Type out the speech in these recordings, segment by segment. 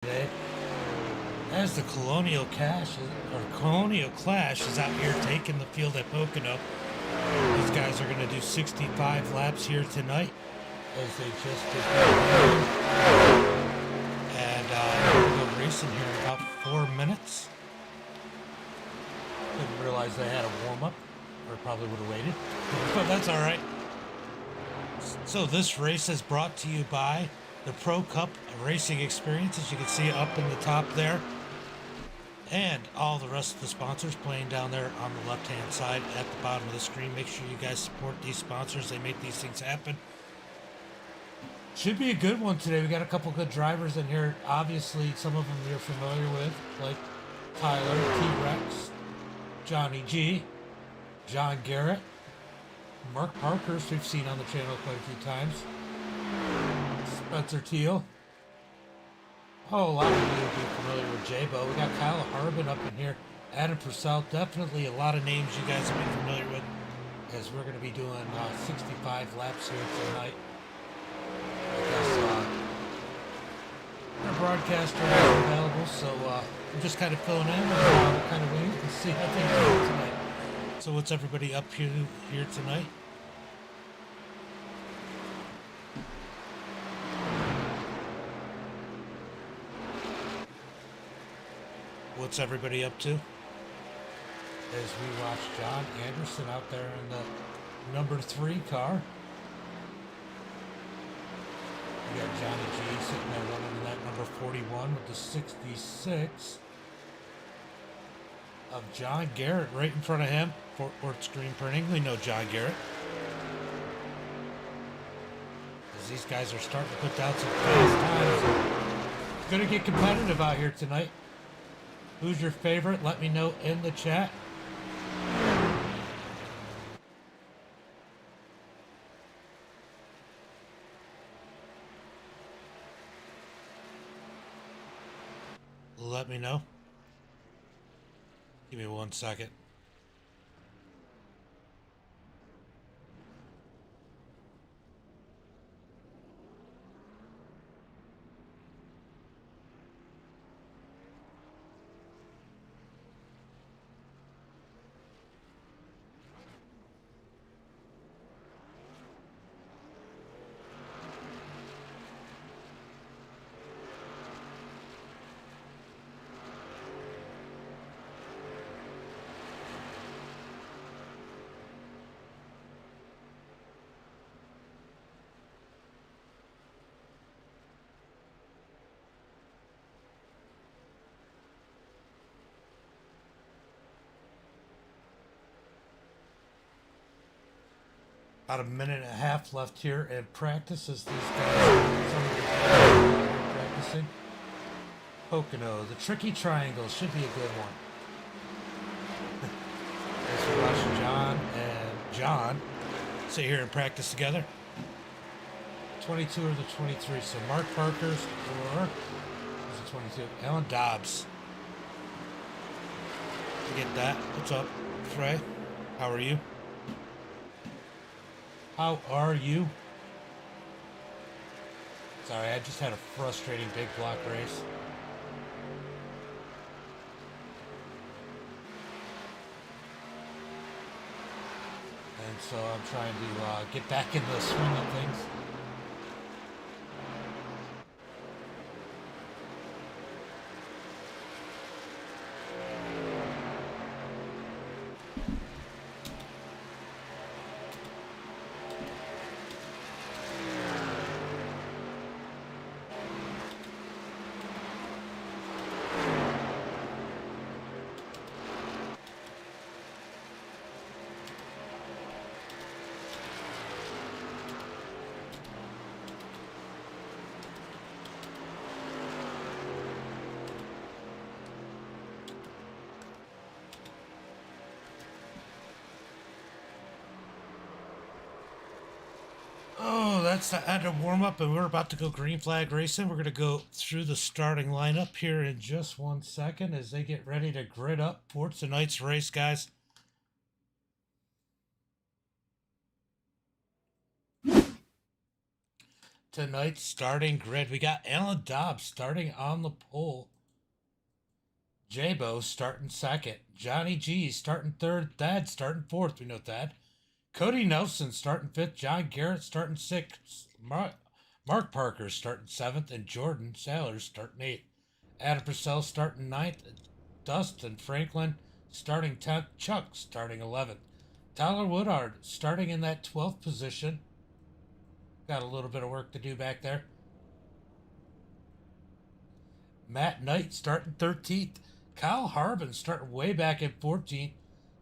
today, as the Colonial Clash is out here taking the field at Pocono. These guys are going to do 65 laps here tonight, as they just did. And we'll go racing here in about 4 minutes. Didn't realize they had a warm-up, or probably would have waited, but that's all right. So this race is brought to you by the Pro Cup Racing Experience, as you can see up in the top there, and all the rest of the sponsors playing down there on the left-hand side at the bottom of the screen. Make sure you guys support these sponsors. They make these things happen. Should be a good one today. We got a couple good drivers in here. Obviously, some of them you're familiar with, like Tyler, T-Rex, Johnny G, John Garrett, Mark Parkhurst, we've seen on the channel quite a few times, Spencer Teal. Oh, a lot of you will be familiar with Jabo. We got Kyle Harbin up in here, Adam Purcell. Definitely a lot of names you guys will be familiar with, as we're going to be doing 65 laps here tonight. I guess our broadcaster is available, so I'm just kind of filling in and kind of waiting to see how things go tonight. So what's everybody up here tonight? What's everybody up to? As we watch John Anderson out there in the number 3 car. We got Johnny G sitting there running in that number 41 with the 66 of John Garrett right in front of him. Fort Worth screen printing. We know John Garrett. As these guys are starting to put down some fast times. It's going to get competitive out here tonight. Who's your favorite? Let me know in the chat. Let me know. Give me 1 second. About a minute and a half left here in practice as these guys are practicing. Pocono, the tricky triangle should be a good one. As we watch John and John sit here and practice together. 22 or the 23, so Mark Parkhurst or who's the 22? Alan Dobbs. You get that? What's up, Trey? How are you? How are you? Sorry, I just had a frustrating big block race. And so I'm trying to get back in the swing of things. That's the end of warm-up, and we're about to go green flag racing. We're going to go through the starting lineup here in just 1 second as they get ready to grid up for tonight's race, guys. tonight's starting grid. We got Alan Dobbs starting on the pole. Jabo starting second. Johnny G starting third. Thad starting fourth. We know Thad. Cody Nelson starting fifth. John Garrett starting sixth. Mark Parker starting seventh. And Jordan Sailors starting eighth. Adam Purcell starting ninth. Dustin Franklin starting 10th. Chuck starting 11th. Tyler Woodard starting in that 12th position. Got a little bit of work to do back there. Matt Knight starting 13th. Kyle Harbin starting way back in 14th.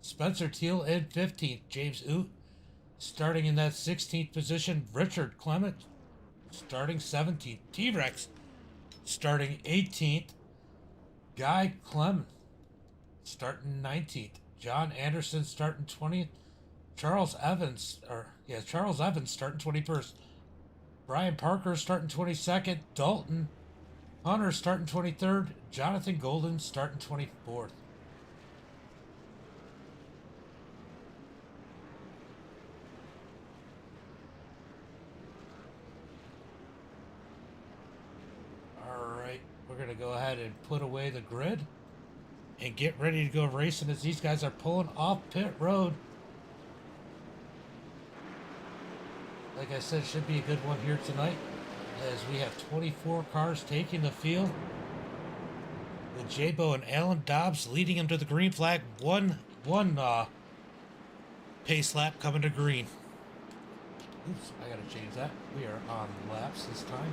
Spencer Teal in 15th. James Oot starting in that 16th position. Richard Clement starting 17th. T-Rex starting 18th. Guy Clement starting 19th. John Anderson starting 20th. Charles Evans starting 21st. Brian Parker starting 22nd. Dalton Hunter starting 23rd. Jonathan Golden starting 24th. Alright, we're going to go ahead and put away the grid and get ready to go racing as these guys are pulling off pit road. Like I said, should be a good one here tonight as we have 24 cars taking the field with Jabo and Alan Dobbs leading them to the green flag. One pace lap coming to green. Oops, I gotta change that. We are on laps this time.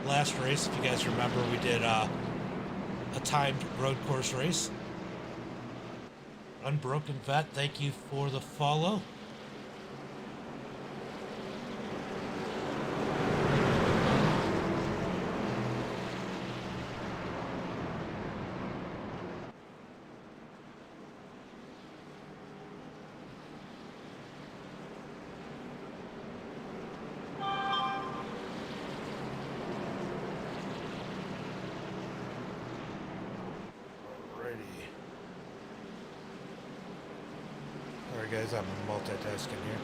Last race, if you guys remember, we did a timed road course race. Unbroken Vet, thank you for the follow. Sorry guys, I'm multitasking here.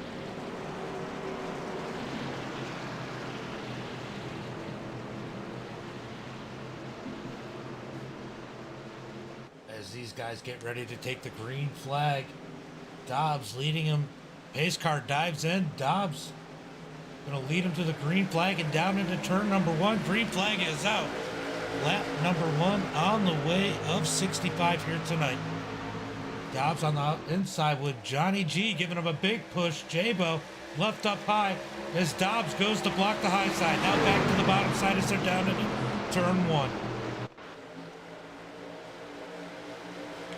As these guys get ready to take the green flag, Dobbs leading him. Pace car dives in. Dobbs gonna lead him to the green flag and down into turn number one. Green flag is out. Lap number one on the way of 65 here tonight. Dobbs on the inside with Johnny G giving him a big push. Jabo left up high as Dobbs goes to block the high side. Now back to the bottom side as they're down into turn one.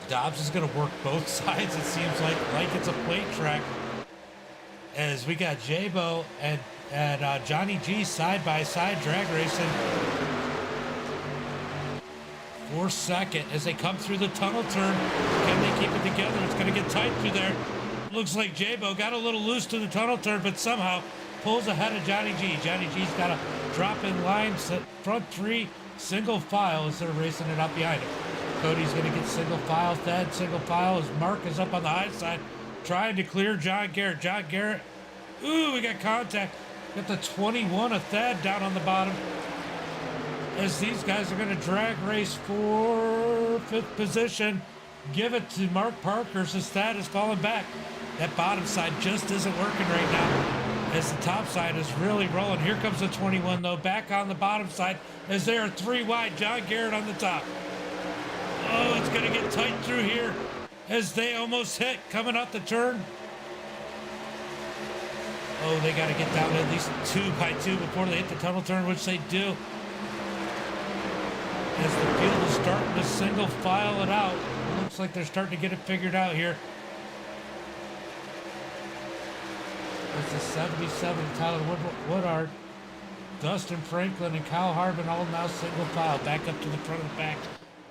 Dobbs is going to work both sides, it seems like it's a plate track. As we got Jabo and Johnny G side by side drag racing for second as they come through the tunnel turn. Can they keep it together? It's going to get tight through there. Looks like Jabo got a little loose to the tunnel turn, but somehow pulls ahead of Johnny G. Johnny G's got to drop in line, front three, single file as they're racing it up behind him. Cody's going to get single file. Thad single file as Mark is up on the high side trying to clear John Garrett. John Garrett, ooh, we got contact. Got the 21 of Thad down on the bottom. As these guys are going to drag race for fifth position. Give it to Mark Parker as Thad is falling back. That bottom side just isn't working right now as the top side is really rolling. Here comes the 21 though, back on the bottom side as they are three wide. John Garrett on the top. Oh, it's going to get tight through here as they almost hit coming up the turn. Oh, they got to get down at least 2 by 2 before they hit the tunnel turn, which they do. As the field is starting to single file it out. It looks like they're starting to get it figured out here. It's the 77, Tyler Woodard, Dustin Franklin, and Kyle Harbin all now single file back up to the front of the back.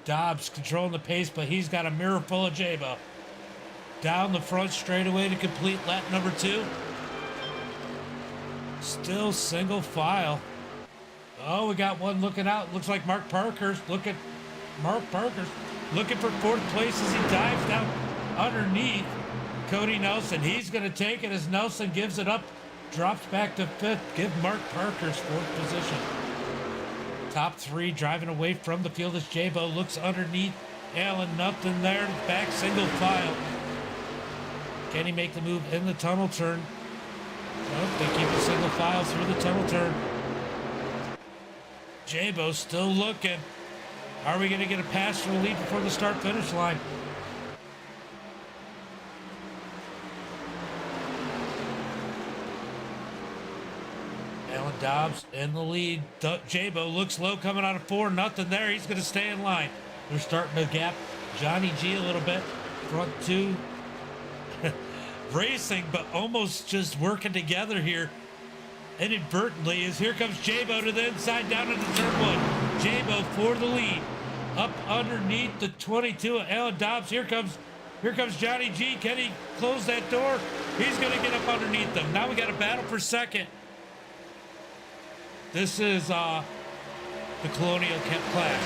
Dobbs controlling the pace, but he's got a mirror full of Jabo. Down the front straightaway to complete lap number 2. Still single file. Oh, we got one looking out. Looks like Mark Parker's. Look at Mark Parker's looking for fourth place as he dives down underneath Cody Nelson. He's going to take it as Nelson gives it up drops back to fifth. Give Mark Parker's fourth position. Top three driving away from the field as Jabo looks underneath Allen. Nothing there. Back single file. Can he make the move in the tunnel turn? Nope, they keep a single file through the tunnel turn. Jabo still looking. Are we going to get a pass for the lead before the start-finish line? Alan Dobbs in the lead. Jabo looks low coming out of four. Nothing there. He's going to stay in line. They're starting to gap Johnny G a little bit. Front two. Racing, but almost just working together here inadvertently as here comes Jabo to the inside down into turn one. Jabo for the lead. Up underneath the 22 of Alan Dobbs. Here comes Johnny G. Can he close that door? He's going to get up underneath them. Now we got a battle for second. This is the Colonial Clash.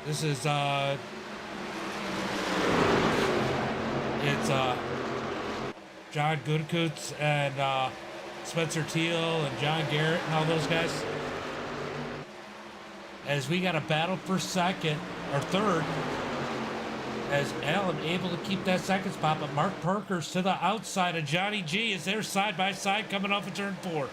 This is it's John Goodkoots and Spencer Teal and John Garrett and all those guys. As we got a battle for second or third, as Allen able to keep that second spot, but Mark Parker's to the outside of Johnny G as they're side by side coming off of turn four.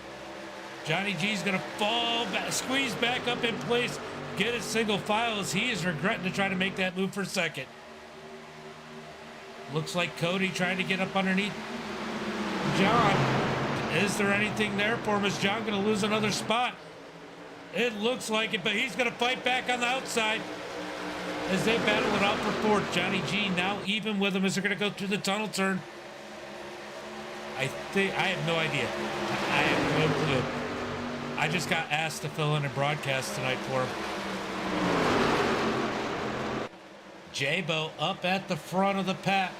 Johnny G's gonna fall back, squeeze back up in place, get his single file as he is regretting to try to make that move for second. Looks like Cody trying to get up underneath John. Is there anything there for him? Is John gonna lose another spot? It looks like it, but he's gonna fight back on the outside as they battle it out for fourth. Johnny G now even with him as they're gonna go through the tunnel turn. I have no idea. I have no clue. I just got asked to fill in a broadcast tonight for him. Jabo up at the front of the pack.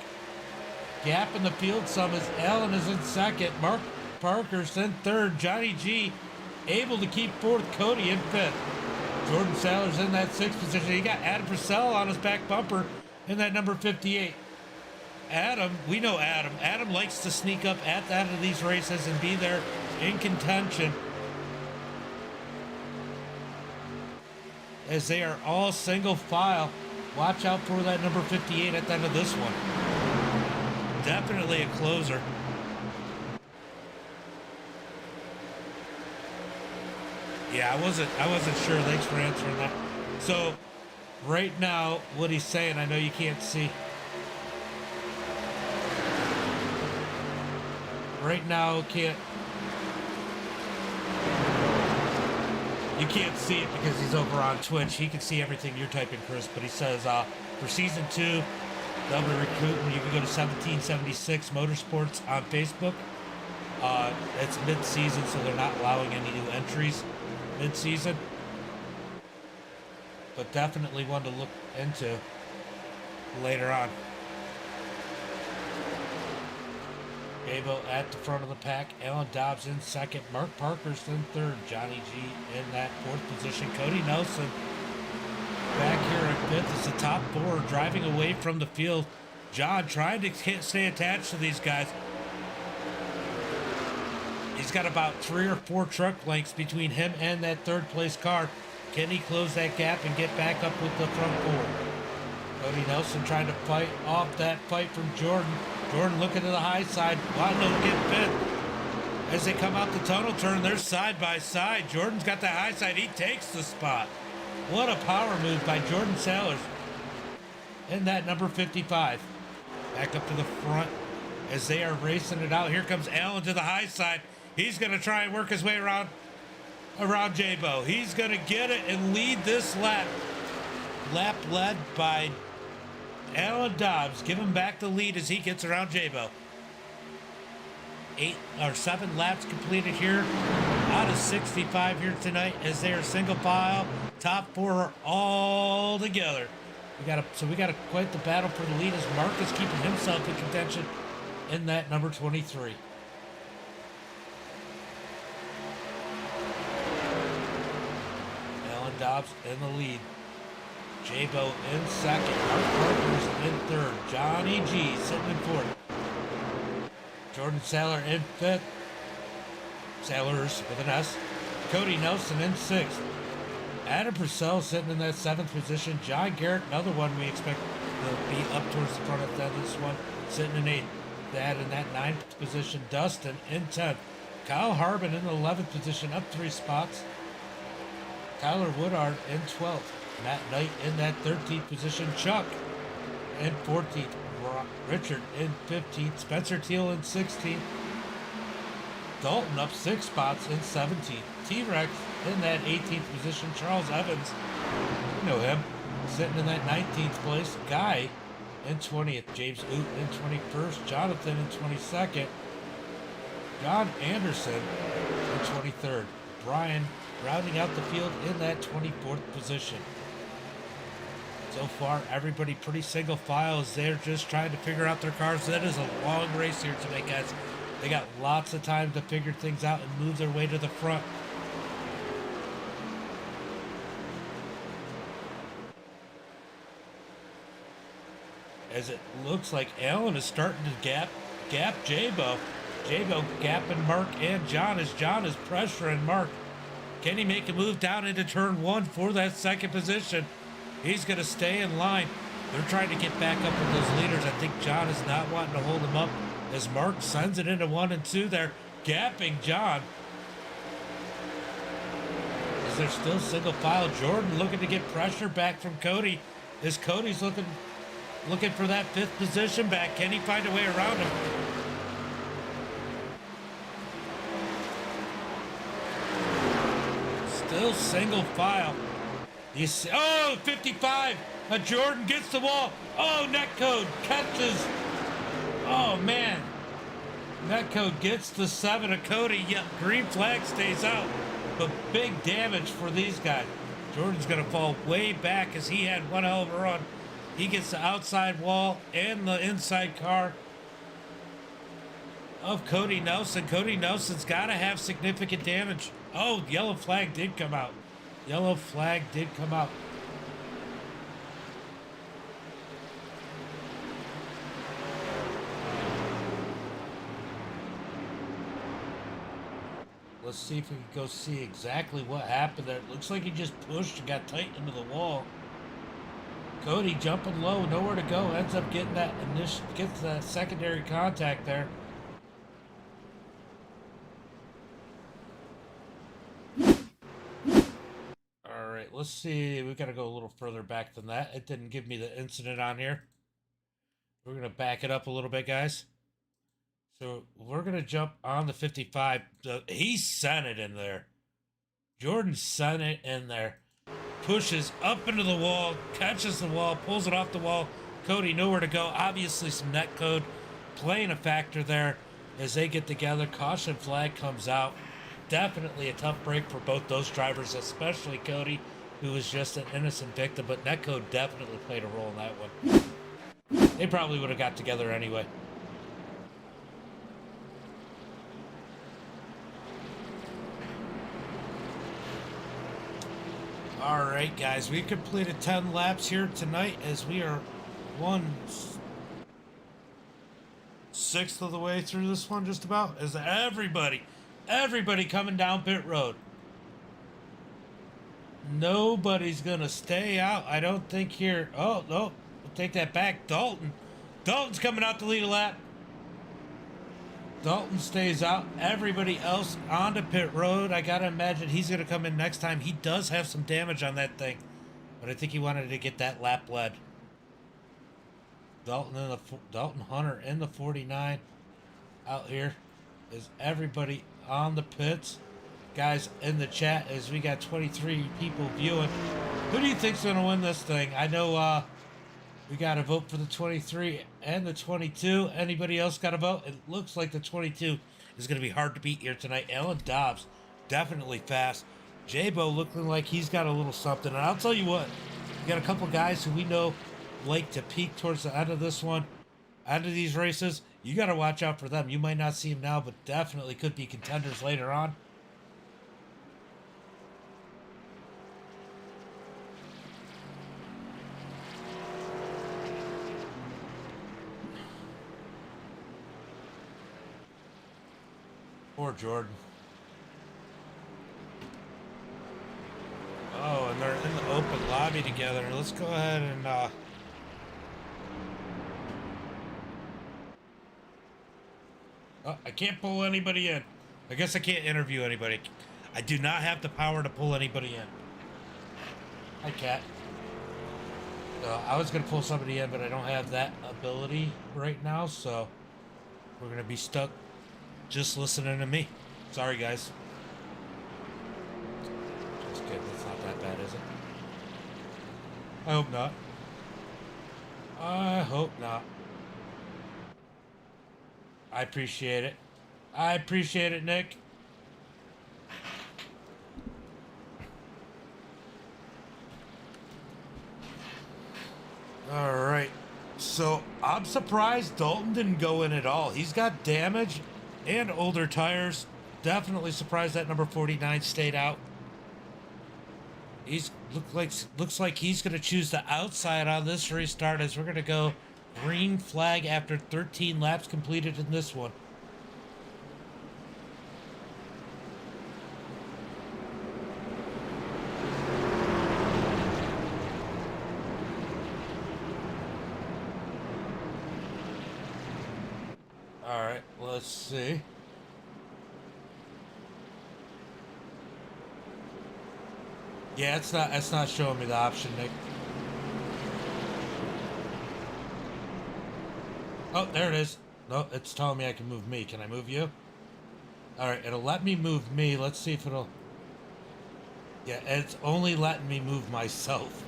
Gap in the field some as Allen is in second. Mark Parker's in third. Johnny G able to keep fourth. Cody in fifth. Jordan Saylor's in that sixth position. He got Adam Purcell on his back bumper in that number 58. Adam, we know Adam. Adam likes to sneak up at the end of these races and be there in contention. As they are all single file. Watch out for that number 58 at the end of this one. Definitely a closer. Yeah, I wasn't sure. Thanks for answering that. So, right now, what he's saying, I know you can't see. Right now, you can't see it because he's over on Twitch. He can see everything you're typing, Chris. But he says, for season 2, they'll be recruiting. You can go to 1776 Motorsports on Facebook. It's mid-season, so they're not allowing any new entries mid-season. But definitely one to look into later on. Jabo at the front of the pack. Alan Dobbs in second. Mark Parker's in third. Johnny G in that fourth position. Cody Nelson back here in fifth. It's the top four driving away from the field. John trying to stay attached to these guys. He's got about 3 or 4 truck lengths between him and that third place car. Can he close that gap and get back up with the front four? Cody Nelson trying to fight off that fight from Jordan. Jordan looking to the high side. Wando get fifth. As they come out the tunnel turn, they're side by side. Jordan's got the high side. He takes the spot. What a power move by Jordan Sailors. In that number 55. Back up to the front as they are racing it out. Here comes Allen to the high side. He's going to try and work his way around Jabo. He's going to get it and lead this lap. Lap led by Alan Dobbs. Give him back the lead as he gets around Jabo. 7 laps completed here out of 65 here tonight as they are single file. Top 4 are all together. We got quite the battle for the lead as Marcus keeping himself in contention in that number 23. Alan Dobbs in the lead. Jabo in second. Mark Parker's in third. Johnny G sitting in fourth. Jordan Saylor in 5th. Sailors with an S. Cody Nelson in 6th. Adam Purcell sitting in that 7th position. John Garrett, another one we expect to be up towards the front of this one, sitting in 8th. That in that 9th position. Dustin in 10th. Kyle Harbin in the 11th position, up 3 spots. Tyler Woodard in 12th. Matt Knight in that 13th position. Chuck in 14th. Richard in 15th. Spencer Teal in 16th. Dalton up 6 spots in 17th. T-Rex in that 18th position. Charles Evans, you know him, sitting in that 19th place. Guy in 20th. James Oot in 21st. Jonathan in 22nd. John Anderson in 23rd. Brian rounding out the field in that 24th position. So far, everybody pretty single file as they're just trying to figure out their cars. That is a long race here tonight, guys. They got lots of time to figure things out and move their way to the front. As it looks like Alan is starting to gap Jabo. Jabo gapping Mark and John as John is pressuring Mark. Can he make a move down into turn 1 for that 2nd position? He's going to stay in line. They're trying to get back up with those leaders. I think John is not wanting to hold him up as Mark sends it into 1 and 2 there, gapping John. As they're still single file, Jordan looking to get pressure back from Cody. As Cody's looking for that 5th position back. Can he find a way around him? Still single file. You see, oh, 55. Jordan gets the wall. Oh, netcode catches. Oh, man. Netcode gets the 7 of Cody. Yep, green flag stays out. But big damage for these guys. Jordan's going to fall way back as he had one hell of a run. He gets the outside wall and the inside car of Cody Nelson. Cody Nelson's got to have significant damage. Oh, yellow flag did come out. Yellow flag did come out. Let's see if we can go see exactly what happened there. It looks like he just pushed and got tight into the wall. Cody jumping low, nowhere to go, ends up getting that gets that secondary contact there. All right, let's see. We got to go a little further back than that. It didn't give me the incident on here. We're going to back it up a little bit, guys. So we're going to jump on the 55. He sent it in there. Jordan sent it in there. Pushes up into the wall, catches the wall, pulls it off the wall. Cody nowhere to go. Obviously some net code playing a factor there as they get together. Caution flag comes out. Definitely a tough break for both those drivers, especially Cody, who was just an innocent victim, but netcode definitely played a role in that one. They probably would have got together anyway. All right, guys, we completed 10 laps here tonight as we are 1/6 of the way through this one, just about. As everybody coming down pit road. Nobody's gonna stay out, I don't think here. Oh, no, we'll take that back. Dalton's coming out to lead a lap. Dalton stays out. Everybody else onto pit road. I gotta imagine he's gonna come in next time. He does have some damage on that thing, but I think he wanted to get that lap led. Dalton Hunter in the 49 out here. Is everybody on the pits? Guys in the chat, as we got 23 people viewing. Who do you think's gonna win this thing? I know we got to vote for the 23 and the 22. Anybody else got to vote? It looks like the 22 is going to be hard to beat here tonight. Alan Dobbs, definitely fast. Jabo looking like he's got a little something. And I'll tell you what, we got a couple guys who we know like to peak towards the end of this one, end of these races. You got to watch out for them. You might not see them now, but definitely could be contenders later on. Poor Jordan. Oh, and they're in the open lobby together. Let's go ahead and oh, I can't pull anybody in. I guess I can't interview anybody. I do not have the power to pull anybody in. Hi, Cat. I was going to pull somebody in, but I don't have that ability right now, so we're going to be stuck just listening to me. Sorry, guys. Just kidding. It's not that bad, is it? I hope not. I hope not. I appreciate it. I appreciate it, Nick. All right. So I'm surprised Dalton didn't go in at all. He's got damage and older tires. Definitely surprised that number 49 stayed out. He's looks like he's going to choose the outside on this restart, as we're going to go green flag after 13 laps completed in this one. All right, let's see. Yeah, it's not showing me the option, Nick. Oh, there it is. No, it's telling me I can move me. Can I move you? All right, it'll let me move me. Let's see if it'll... Yeah, it's only letting me move myself.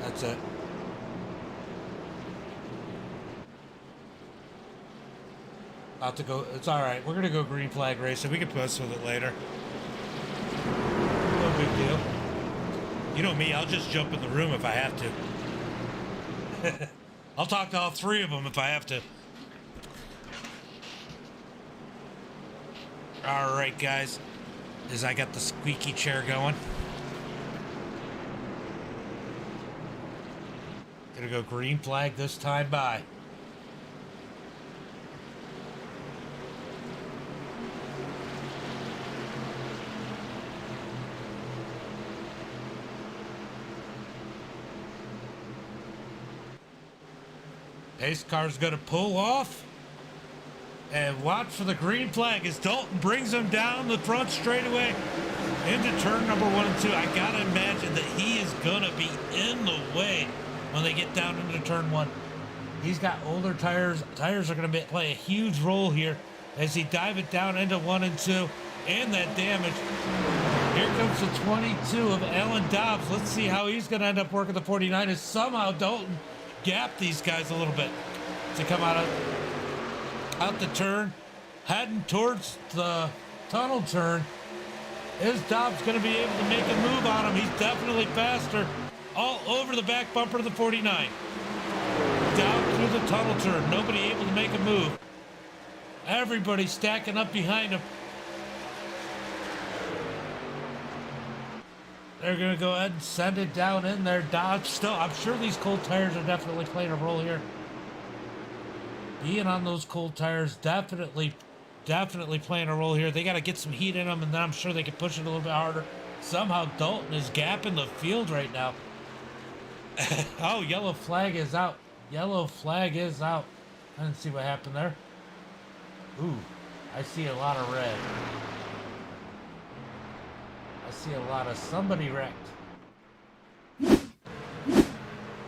That's it. About to go... It's all right. We're going to go green flag racing. We can post with it later. No big deal. You know me, I'll just jump in the room if I have to. I'll talk to all three of them if I have to. All right, guys. As I got the squeaky chair going. Gonna go green flag this time. Bye. Pace car's gonna pull off, and watch for the green flag as Dalton brings him down the front straightaway into turn number 1 and 2. I gotta imagine that he is gonna be in the way when they get down into turn 1. He's got older tires. Tires are gonna play a huge role here as he dive it down into 1 and 2, and that damage. Here comes the 22 of Alan Dobbs. Let's see how he's gonna end up working the 49 as somehow Dalton gap these guys a little bit to come out the turn, heading towards the tunnel turn. Is Dobbs going to be able to make a move on him? He's definitely faster. All over the back bumper of the 49. Down through the tunnel turn. Nobody able to make a move. Everybody stacking up behind him. They're going to go ahead and send it down in there. Dodge still. I'm sure these cold tires are definitely playing a role here. Being on those cold tires, definitely playing a role here. They got to get some heat in them, and then I'm sure they can push it a little bit harder. Somehow Dalton is gapping the field right now. Oh, yellow flag is out. Yellow flag is out. I didn't see what happened there. Ooh, I see a lot of red. I see a lot of somebody wrecked.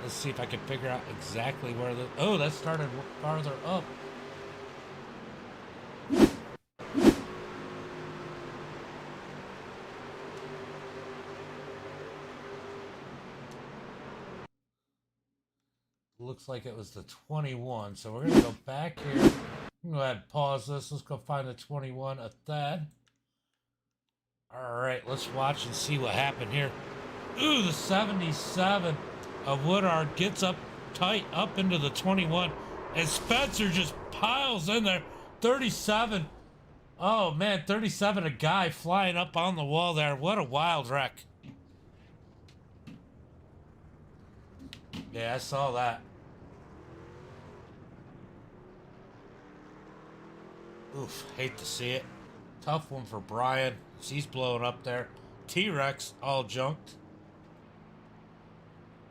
Let's see if I can figure out exactly where the... Oh, that started farther up. Looks like it was the 21. So we're going to go back here. I'm going to go ahead and pause this. Let's go find the 21 of Thad. All right, let's watch and see what happened here. Ooh, the 77 of Woodard gets up tight up into the 21, and Spencer just piles in there. 37. Oh man, 37, a guy flying up on the wall there. What a wild wreck. Yeah, I saw that. Oof, hate to see it. Tough one for Brian. He's blowing up there. T-Rex all junked.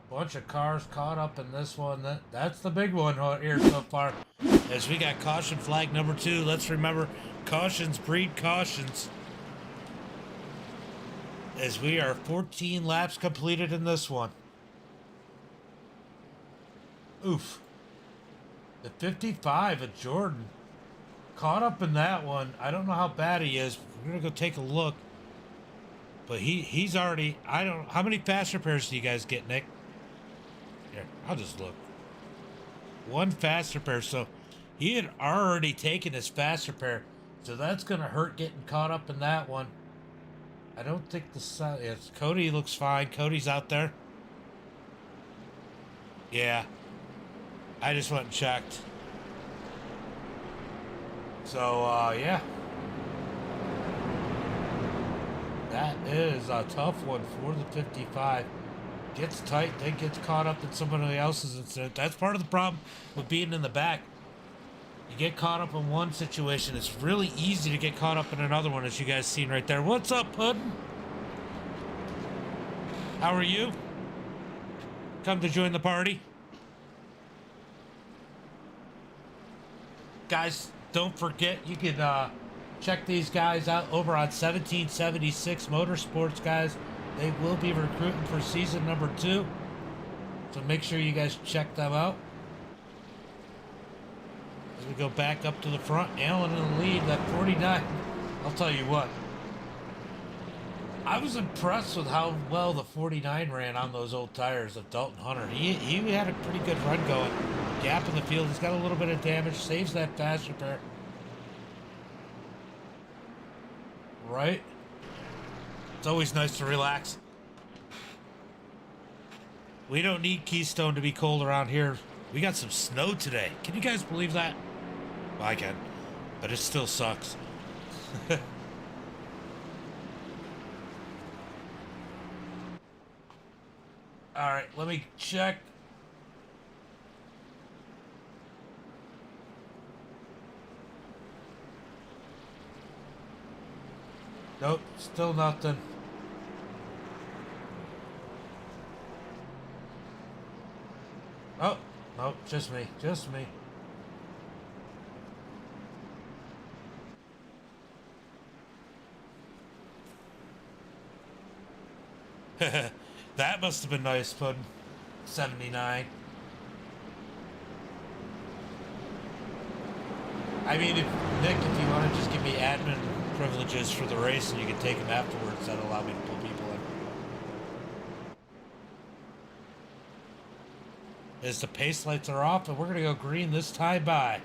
Bunch of cars caught up in this one. That's the big one here so far. As we got caution flag number 2. Let's remember, cautions breed cautions. As we are 14 laps completed in this one. Oof. The 55 of Jordan. Caught up in that one. I don't know how bad he is. We're going to go take a look. But he's already... I don't... How many fast repairs do you guys get, Nick? Here, I'll just look. 1 fast repair. So he had already taken his fast repair. So that's going to hurt getting caught up in that one. I don't think the sun... Yes, Cody looks fine. Cody's out there. Yeah. I just went and checked. So, yeah. That is a tough one for the 55. Gets tight, then gets caught up in somebody else's incident. That's part of the problem with being in the back. You get caught up in one situation. It's really easy to get caught up in another one, as you guys seen right there. What's up, Puddin'? How are you? Come to join the party? Guys, don't forget, you can check these guys out over on 1776 Motorsports, guys. They will be recruiting for season number 2. So make sure you guys check them out. As we go back up to the front, Allen in the lead, that 49. I'll tell you what. I was impressed with how well the 49 ran on those old tires of Dalton Hunter. He had a pretty good run going. Gap in the field. He's got a little bit of damage. Saves that fast repair. Right? It's always nice to relax. We don't need Keystone to be cold around here. We got some snow today. Can you guys believe that? Well, I can. But it still sucks. Alright, let me check. Nope, still nothing. Oh, nope, just me, just me. That must have been nice, Puddin'. 79. I mean, Nick, if you want to just give me admin privileges for the race and you can take them afterwards, that'll allow me to pull people in. As the pace lights are off, and we're going to go green this time by.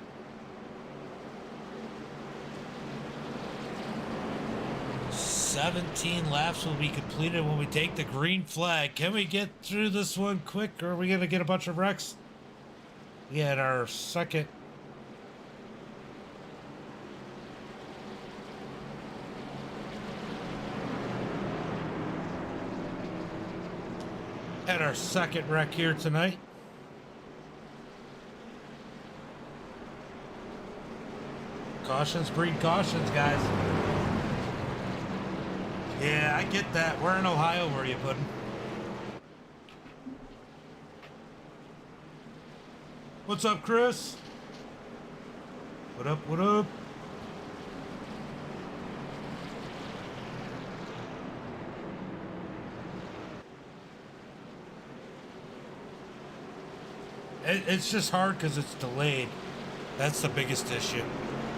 "17 laps will be completed when we take the green flag. Can we get through this one quick, or are we going to get a bunch of wrecks?" We had our second. Had our second wreck here tonight. Cautions breed cautions, guys. Yeah, I get that. We're in Ohio, where you Puddin'? What's up, Chris? What up, what up? It's just hard because it's delayed. That's the biggest issue.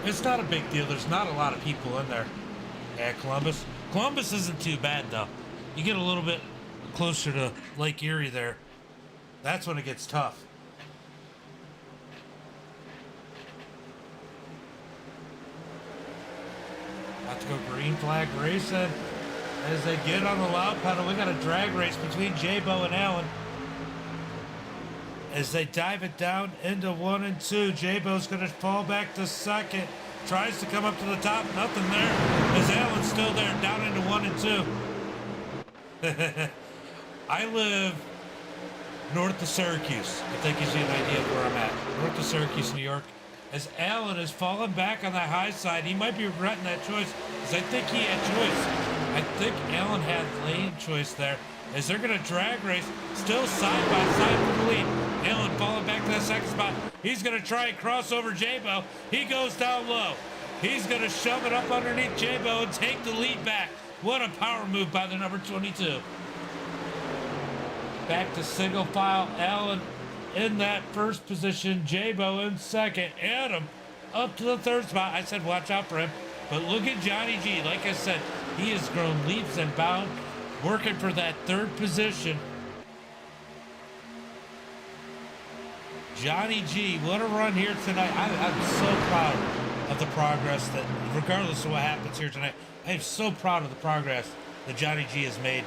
It's not a big deal. There's not a lot of people in there. Yeah, Columbus. Columbus isn't too bad, though. You get a little bit closer to Lake Erie there. That's when it gets tough. About to go green flag racing. As they get on the loud pedal, we got a drag race between Jabo and Allen. As they dive it down into 1 and 2, Jabo's going to fall back to second. Tries to come up to the top, nothing there. As Allen's still there, down into 1 and 2. I live north of Syracuse. I think gives you an idea of where I'm at. North of Syracuse, New York. as Alan is falling back on the high side. He might be regretting that choice, because I think he had choice. I think Alan had lane choice there, as they're going to drag race, still side by side for the lead. Alan falling back to that second spot. He's going to try and cross over Jabo. He goes down low. He's going to shove it up underneath Jabo and take the lead back. What a power move by the number 22. Back to single file. Alan in that first position. Jabo in second. Adam up to the third spot. I said watch out for him. But look at Johnny G. Like I said, he has grown leaps and bounds, working for that third position. Johnny G, what a run here tonight. I'm so proud of the progress that, regardless of what happens here tonight, I am so proud of the progress that Johnny G has made.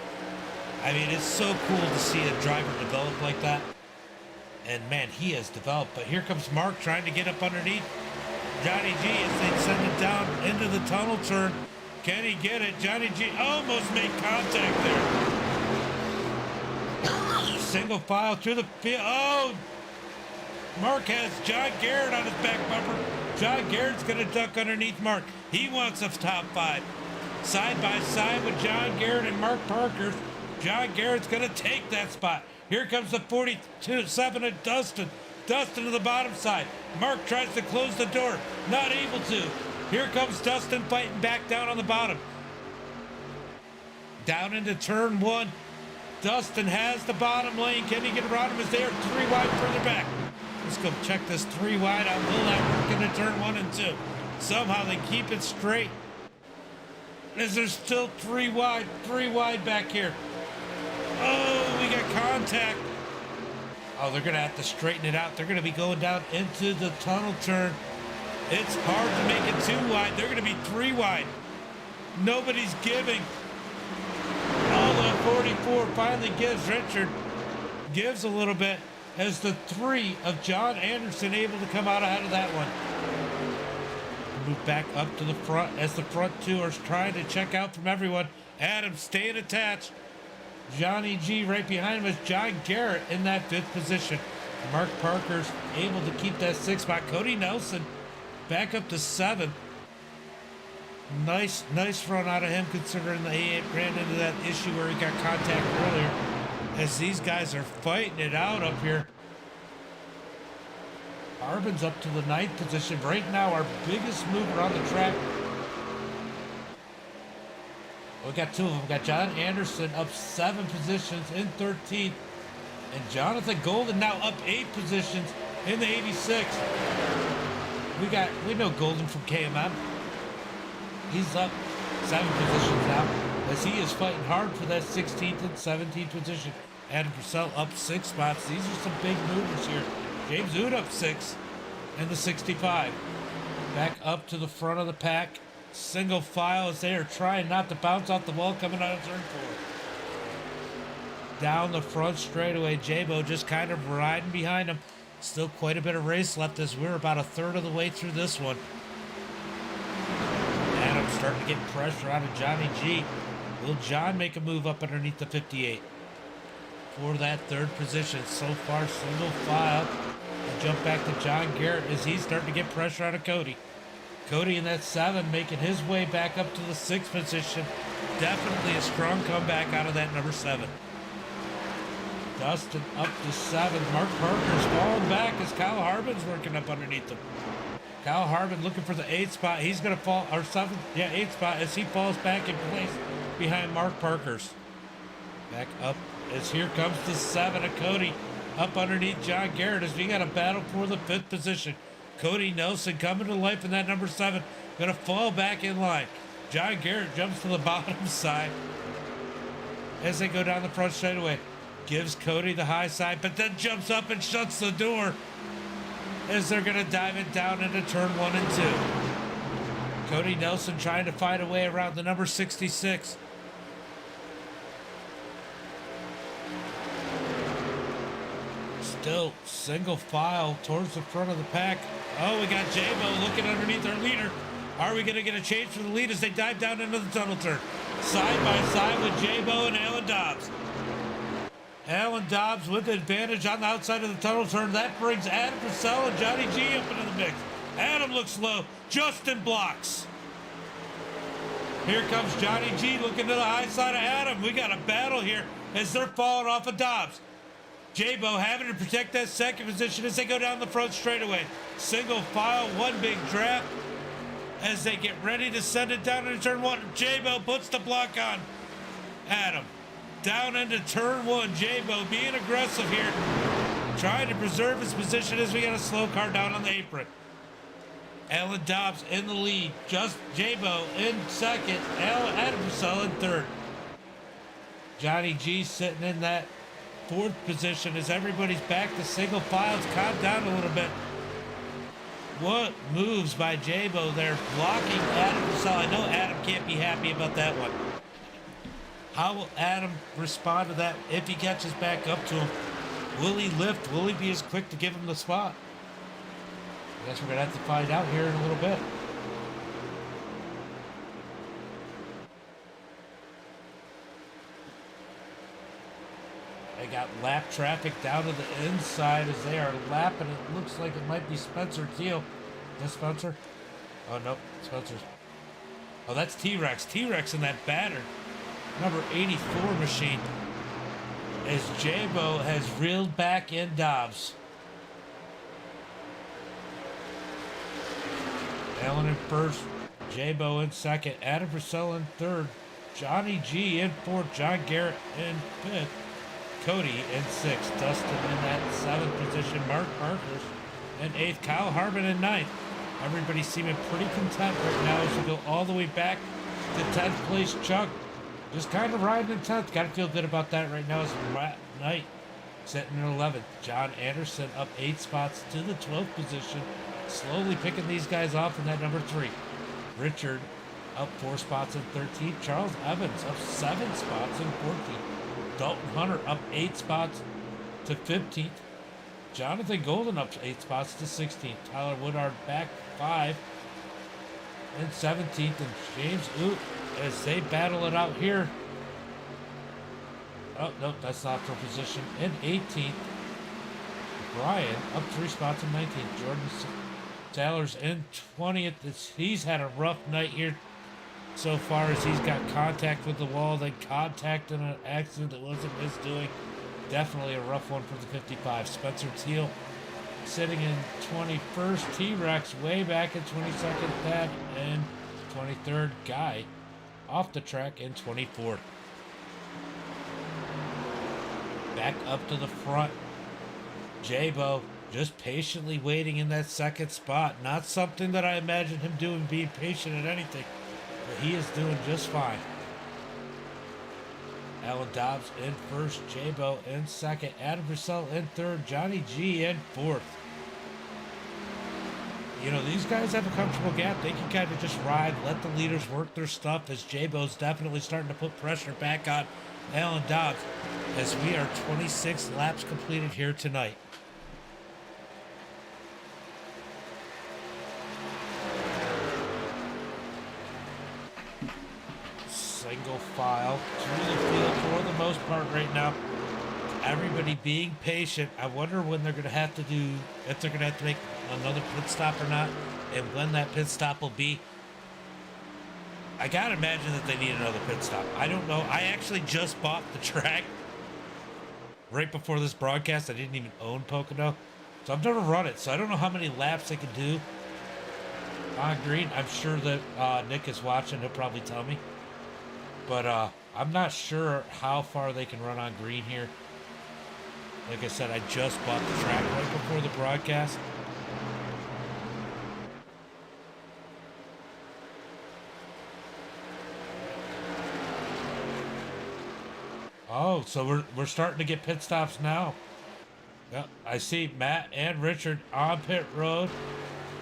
I mean, it's so cool to see a driver develop like that. And man, he has developed. But here comes Mark trying to get up underneath Johnny G as they send it down into the tunnel turn. Can he get it? Johnny G almost made contact there. Single file through the field. Oh! Mark has John Garrett on his back bumper. John Garrett's going to duck underneath Mark. He wants a top five. Side by side with John Garrett and Mark Parker. John Garrett's going to take that spot. Here comes the 42-7 of Dustin. Dustin to the bottom side. Mark tries to close the door. Not able to. Here comes Dustin fighting back down on the bottom. Down into turn one. Dustin has the bottom lane. Can he get around him? Is there 3 wide further back? Let's go check this 3 wide out. Will that work into turn 1 and 2? Somehow they keep it straight. Is there still 3 wide? 3 wide back here. Oh, we got contact. Oh, they're going to have to straighten it out. They're going to be going down into the tunnel turn. It's hard to make it 2 wide. They're going to be 3 wide. Nobody's giving. Oh, the 44 finally gives. Richard gives a little bit as the 3 of John Anderson able to come out ahead of that one. Move back up to the front as the front 2 are trying to check out from everyone. Adam staying attached. Johnny G right behind him is John Garrett in that 5th position. Mark Parker's able to keep that 6th spot. Cody Nelson back up to 7th. Nice run out of him considering that he ran into that issue where he got contact earlier. As these guys are fighting it out up here. Harbin's up to the 9th position. Right now, our biggest mover on the track. We got 2 of them. We got John Anderson up 7 positions in 13th. And Jonathan Golden now up 8 positions in the 86. We know Golden from KMM. He's up 7 positions now as he is fighting hard for that 16th and 17th position. Adam Purcell up 6 spots. These are some big movers here. James Oud up 6 in the 65. Back up to the front of the pack. Single file as they are trying not to bounce off the wall coming out of turn 4. Down the front straightaway. Jabo just kind of riding behind him. Still quite a bit of race left as we're about 1/3 of the way through this one. Adam starting to get pressure out of Johnny G. Will John make a move up underneath the 58? For that 3rd position. So far, single file. And jump back to John Garrett as he's starting to get pressure out of Cody. Cody in that 7 making his way back up to the 6th position. Definitely a strong comeback out of that number 7. Dustin up to 7. Mark Parker's falling back as Kyle Harbin's working up underneath him. Kyle Harbin looking for the 8th spot. He's going to fall, or 7th, 8th spot as he falls back in place behind Mark Parker's. Back up as here comes the 7 of Cody up underneath John Garrett as we got a battle for the 5th position. Cody Nelson coming to life in that number 7. Going to fall back in line. John Garrett jumps to the bottom side as they go down the front straightaway. Gives Cody the high side, but then jumps up and shuts the door as they're going to dive it down into turn 1 and 2. Cody Nelson trying to find a way around the number 66. Still single file towards the front of the pack. Oh, we got Jabo looking underneath our leader. Are we going to get a change for the lead as they dive down into the tunnel turn? Side by side with Jabo and Alan Dobbs. Alan Dobbs with the advantage on the outside of the tunnel turn. That brings Adam Purcell and Johnny G up into the mix. Adam looks low. Justin blocks. Here comes Johnny G looking to the high side of Adam. We got a battle here as they're falling off of Dobbs. Jabo having to protect that second position as they go down the front straightaway. Single file, one big draft as they get ready to send it down into turn one. Jabo puts the block on Adam. Down into turn one. Jabo being aggressive here, trying to preserve his position as we got a slow car down on the apron. Alan Dobbs in the lead. Just Jabo in second. Adam Purcell in third. Johnny G sitting in that fourth position as everybody's back to single files. Calm down a little bit. What moves by Jabo there, blocking Adam Purcell. I know Adam can't be happy about that one. How will Adam respond to that if he catches back up to him? Will he lift? Will he be as quick to give him the spot? I guess we're going to have to find out here in a little bit. They got lap traffic down to the inside as they are lapping. It looks like it might be Spencer Teal. Is that Spencer? Oh, no. Spencer's. Oh, that's T-Rex. T-Rex in that batter. Number 84 machine. As Jabo has reeled back in Dobbs. Allen in first. Jabo in second. Adam Purcell in third. Johnny G in fourth. John Garrett in fifth. Cody in sixth. Dustin in that seventh position. Mark Parkhurst in eighth. Kyle Harmon in ninth. Everybody seeming pretty content right now as we go all the way back to 10th place. Chuck just kind of riding in 10th. Got to feel good about that right now as Rat Knight sitting in 11th. John Anderson up 8 spots to the 12th position. Slowly picking these guys off in that number 3. Richard up 4 spots in 13th. Charles Evans up 7 spots in 14th. Dalton Hunter up 8 spots to 15th. Jonathan Golden up 8 spots to 16th. Tyler Woodard back 5 and 17th. And James Oot as they battle it out here. Oh, no, that's not for position. In 18th. Brian up 3 spots in 19th. Jordan Taylor's in 20th. He's had a rough night here so far as he's got contact with the wall, then contact in an accident that wasn't his doing. Definitely a rough one for the 55. Spencer Teal sitting in 21st. T-Rex way back in 22nd. Thad in 23rd. Guy off the track in 24th. Back up to the front. Jabo just patiently waiting in that second spot. Not something that I imagine him doing, being patient at anything. But he is doing just fine. Alan Dobbs in first, Jabo in second, Adam Purcell in third, Johnny G in fourth. You know, these guys have a comfortable gap. They can kind of just ride, let the leaders work their stuff as Jabo's definitely starting to put pressure back on Alan Dobbs as we are 26 laps completed here tonight. Single file through the field for the most part right now. Everybody being patient. I wonder when they're going to have to do, if they're going to have to make another pit stop or not, and when that pit stop will be. I got to imagine that they need another pit stop. I don't know. I actually just bought the track right before this broadcast. I didn't even own Pocono. So I'm going to run it. So I don't know how many laps they can do on green. I'm sure that Nick is watching. He'll probably tell me. But I'm not sure how far they can run on green here. Like I said, I just bought the track right before the broadcast. Oh, so we're starting to get pit stops now. Yep, I see Matt and Richard on pit road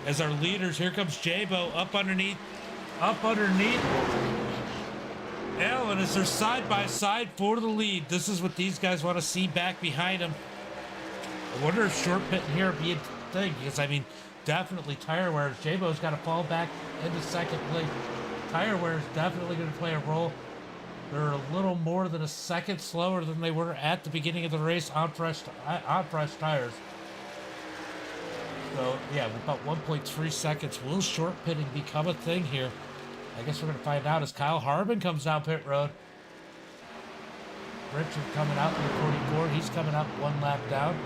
as our leaders. Here comes Jabo up underneath. Allen as they're side by side for the lead. This is what these guys want to see back behind them. I wonder if short pitting here would be a thing, because I mean, definitely tire wear. Jabo's got to fall back into second place. Tire wear is definitely going to play a role. They're a little more than a second slower than they were at the beginning of the race on fresh tires. So, yeah, about 1.3 seconds. Will short pitting become a thing here? I guess we're going to find out as Kyle Harbin comes down pit road. Richard coming out in the 44. He's coming out one lap down.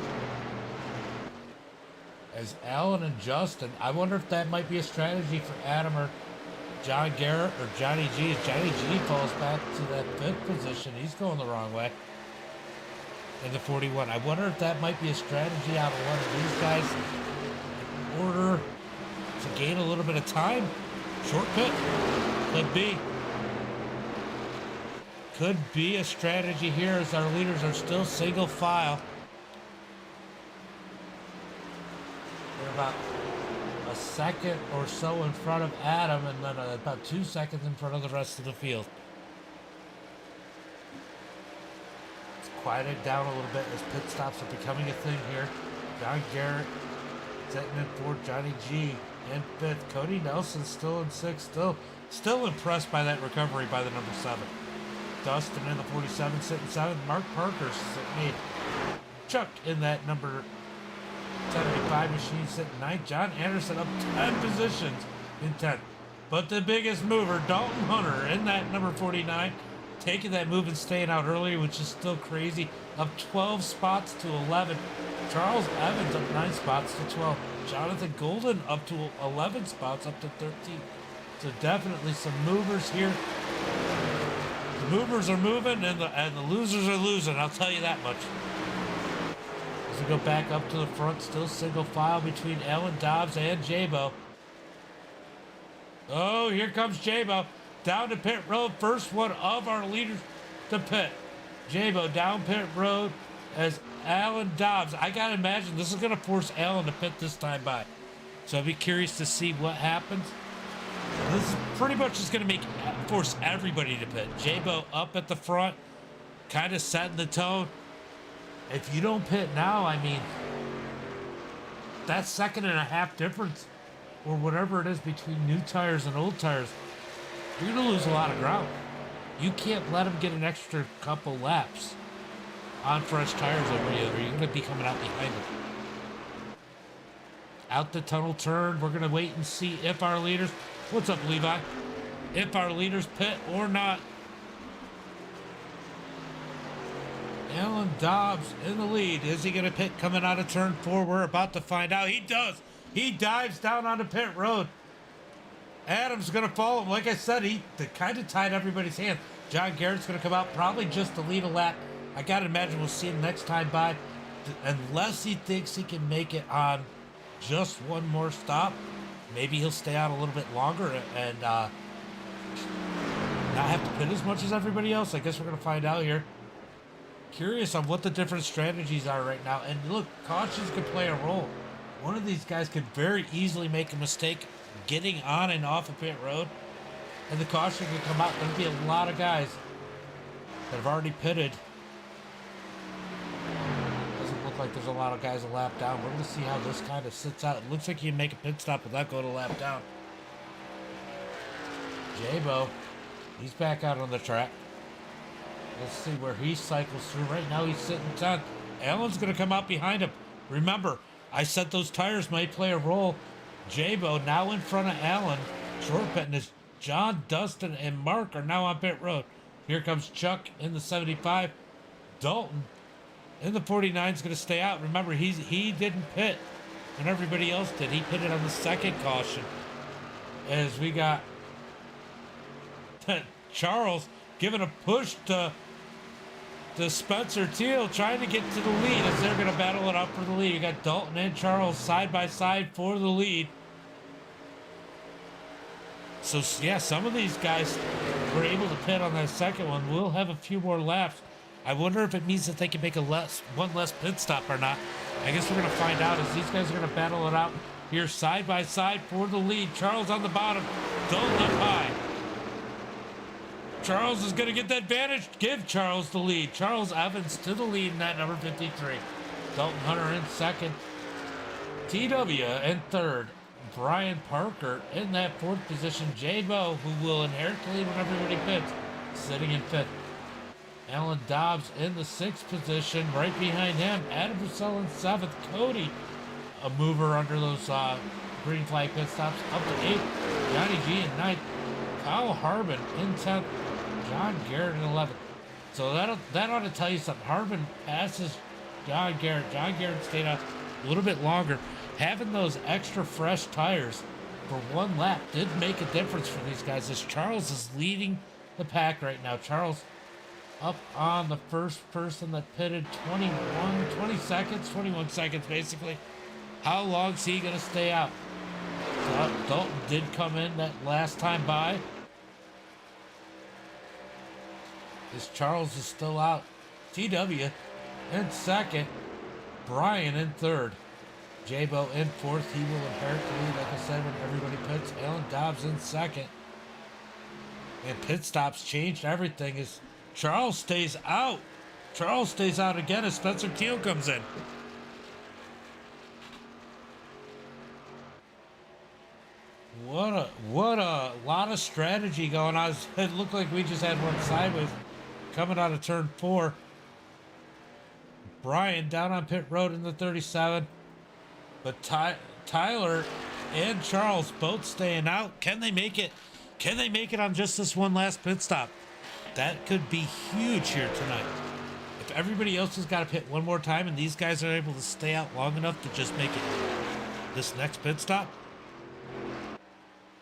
As Alan and Justin, I wonder if that might be a strategy for Adam or John Garrett or Johnny G. As Johnny G falls back to that fifth position, he's going the wrong way in the 41. I wonder if that might be a strategy out of one of these guys in order to gain a little bit of time. Short pit could be. Could be a strategy here as our leaders are still single file. They're about a second or so in front of Adam and then about 2 seconds in front of the rest of the field. It's quieted down a little bit as pit stops are becoming a thing here. John Garrett setting in fourth, Johnny G in fifth. Cody Nelson still in sixth. Still impressed by that recovery by the number 7. Dustin in the 47 sitting 7th. Mark Parker sitting 8th. Chuck in that number 75 machine sitting 9th. John Anderson up 10 positions in 10th. But the biggest mover, Dalton Hunter in that number 49, taking that move and staying out earlier, which is still crazy. Up 12 spots to 11. Charles Evans up 9 spots to 12. Jonathan Golden up to 11 spots up to 13. So definitely some movers here. The movers are moving and the losers are losing, I'll tell you that much. As we go back up to the front, still single file between Alan Dobbs and Jabo. Oh, here comes Jabo. Down to pit road, first one of our leaders to pit. Jabo down pit road as Alan Dobbs. I gotta imagine this is gonna force Alan to pit this time by. So I'll be curious to see what happens. This is pretty much just gonna force everybody to pit. Jabo up at the front, kind of setting the tone. If you don't pit now, I mean, that second and a half difference, or whatever it is between new tires and old tires, you're gonna lose a lot of ground. You can't let them get an extra couple laps on fresh tires over you, or you're gonna be coming out behind them. Out the tunnel turn, we're gonna wait and see if our leaders, what's up Levi? If our leaders pit or not. Alan Dobbs in the lead. Is he gonna pit coming out of turn 4? We're about to find out. He does. He dives down onto pit road. Adam's gonna follow him. Like I said, he kind of tied everybody's hand. John Garrett's gonna come out probably just to lead a lap. I gotta imagine we'll see him next time by, unless he thinks he can make it on just one more stop. Maybe he'll stay out a little bit longer and not have to pit as much as everybody else. I guess we're gonna find out here. Curious on what the different strategies are right now. And look, cautions could play a role. One of these guys could very easily make a mistake getting on and off of pit road, and the caution could come out. There'll be a lot of guys that have already pitted. Doesn't look like there's a lot of guys a lap down. We're going to see how this kind of sits out. It looks like you can make a pit stop without going a lap down. Jabo, he's back out on the track. Let's see where he cycles through. Right now he's sitting 10th. Alan's going to come out behind him. Remember, I said those tires might play a role. Jabo now in front of Alan. Short pitting is John, Dustin, and Mark are now on pit road. Here comes Chuck in the 75. Dalton in the 49 is going to stay out. Remember, he didn't pit when everybody else did. He pitted on the second caution. As we got Charles giving a push to Spencer Teal, trying to get to the lead as they're going to battle it out for the lead. You got Dalton and Charles side by side for the lead. So, yeah, some of these guys were able to pit on that second one. We'll have a few more laps. I wonder if it means that they can make one less pit stop or not. I guess we're going to find out as these guys are going to battle it out here side by side for the lead. Charles on the bottom, Dalton up high. Charles is going to get that advantage. Give Charles the lead. Charles Evans to the lead in that number 53. Dalton Hunter in second. TW in third. Brian Parker in that fourth position. Jabo, who will inherit the lead when everybody pits, sitting in fifth. Alan Dobbs in the sixth position. Right behind him, Adam Purcell in seventh. Cody a mover under those green flag pit stops. Up to 8th, Johnny G in 9th, Kyle Harbin in 10th, John Garrett in 11th. So that ought to tell you something. Harbin passes John Garrett. John Garrett stayed out a little bit longer. Having those extra fresh tires for one lap did make a difference for these guys, as Charles is leading the pack right now. Charles up on the first person that pitted, 21 seconds basically. How long is he going to stay out? Dalton did come in that last time by. As Charles is still out. TW in second. Brian in third. Jabo in fourth. He will inherit the lead, like I said, when everybody pits. Alan Dobbs in second. And pit stops changed everything as Charles stays out. Charles stays out again as Spencer Teal comes in. What a lot of strategy going on. It looked like we just had one sideways coming out of turn 4. Brian down on pit road in the 37. But Tyler and Charles both staying out. Can they make it? Can they make it on just this one last pit stop? That could be huge here tonight. If everybody else has got to pit one more time and these guys are able to stay out long enough to just make it this next pit stop,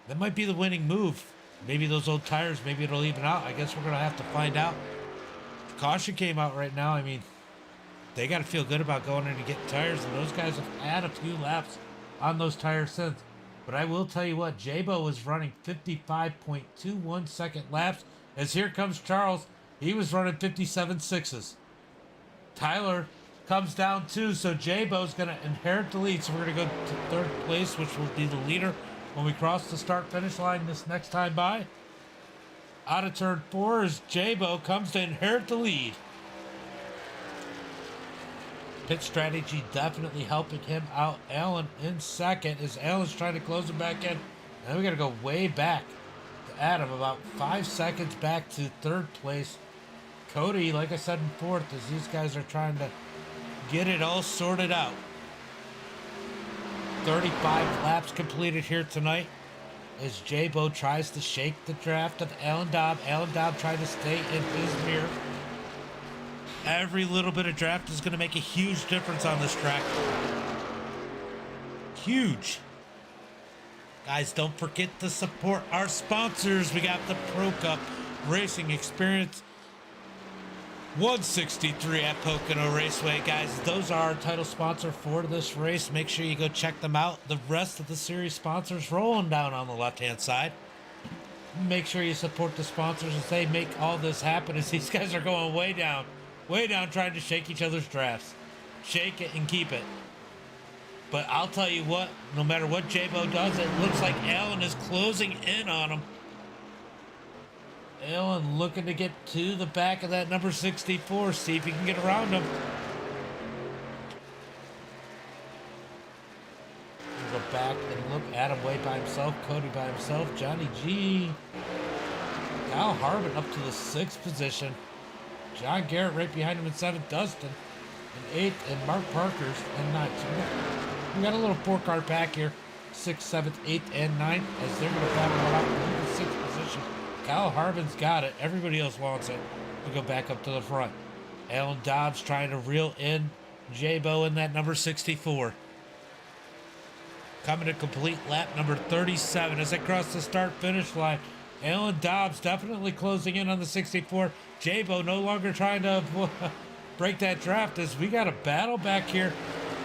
that might be the winning move. Maybe those old tires, maybe it'll even out. I guess we're going to have to find out. The caution came out right now. I mean, they got to feel good about going in and getting tires, and those guys have had a few laps on those tires since. But I will tell you what, Jabo was running 55.21 second laps, as here comes Charles. He was running 57.6s. Tyler comes down too, so Jabo's going to inherit the lead. So we're going to go to third place, which will be the leader when we cross the start-finish line this next time by. Out of turn 4 as Jabo comes to inherit the lead. Pit strategy definitely helping him out. Allen in second as Allen's trying to close him back in. And then we got to go way back to Adam, about 5 seconds back to third place. Cody, like I said, in fourth, as these guys are trying to get it all sorted out. 35 laps completed here tonight as Jabo tries to shake the draft of Alan Dobb. Alan Dobb trying to stay in his mirror. Every little bit of draft is going to make a huge difference on this track. Huge. Guys, don't forget to support our sponsors. We got the Pro Cup Racing Experience 163 at Pocono Raceway. Guys, those are our title sponsor for this race. Make sure you go check them out. The rest of the series sponsors rolling down on the left-hand side. Make sure you support the sponsors as they make all this happen, as these guys are going way down trying to shake each other's drafts. Shake it and keep it. But I'll tell you what, no matter what Jabo does, it looks like Allen is closing in on him. Allen looking to get to the back of that number 64, see if he can get around him. We'll go back and look. Adam way by himself, Cody by himself, Johnny G. Kyle Harbin up to the 6th position. John Garrett right behind him in 7th, Dustin in 8th, and Mark Parker's in 9th. So we got a little 4-car pack here, 6th, 7th, 8th, and 9th, as they're going to battle it out in the 6th position. Kyle Harbin's got it. Everybody else wants it. We'll go back up to the front. Alan Dobbs trying to reel in Jabo in that number 64. Coming to complete lap number 37 as they cross the start-finish line. Alan Dobbs definitely closing in on the 64. Jabo no longer trying to break that draft, as we got a battle back here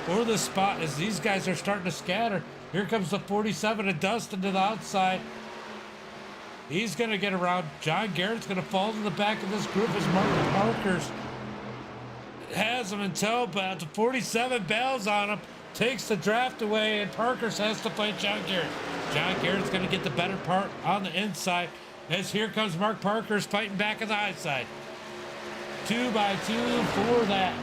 for the spot as these guys are starting to scatter. Here comes the 47 and Dustin to the outside. He's going to get around. John Garrett's going to fall to the back of this group as Mark Parker's has him in tow, but the 47 bails on him, takes the draft away, and Parker's has to fight John Garrett. John Garrett's going to get the better part on the inside, as here comes Mark Parker's fighting back on the high side. 2 by 2 for that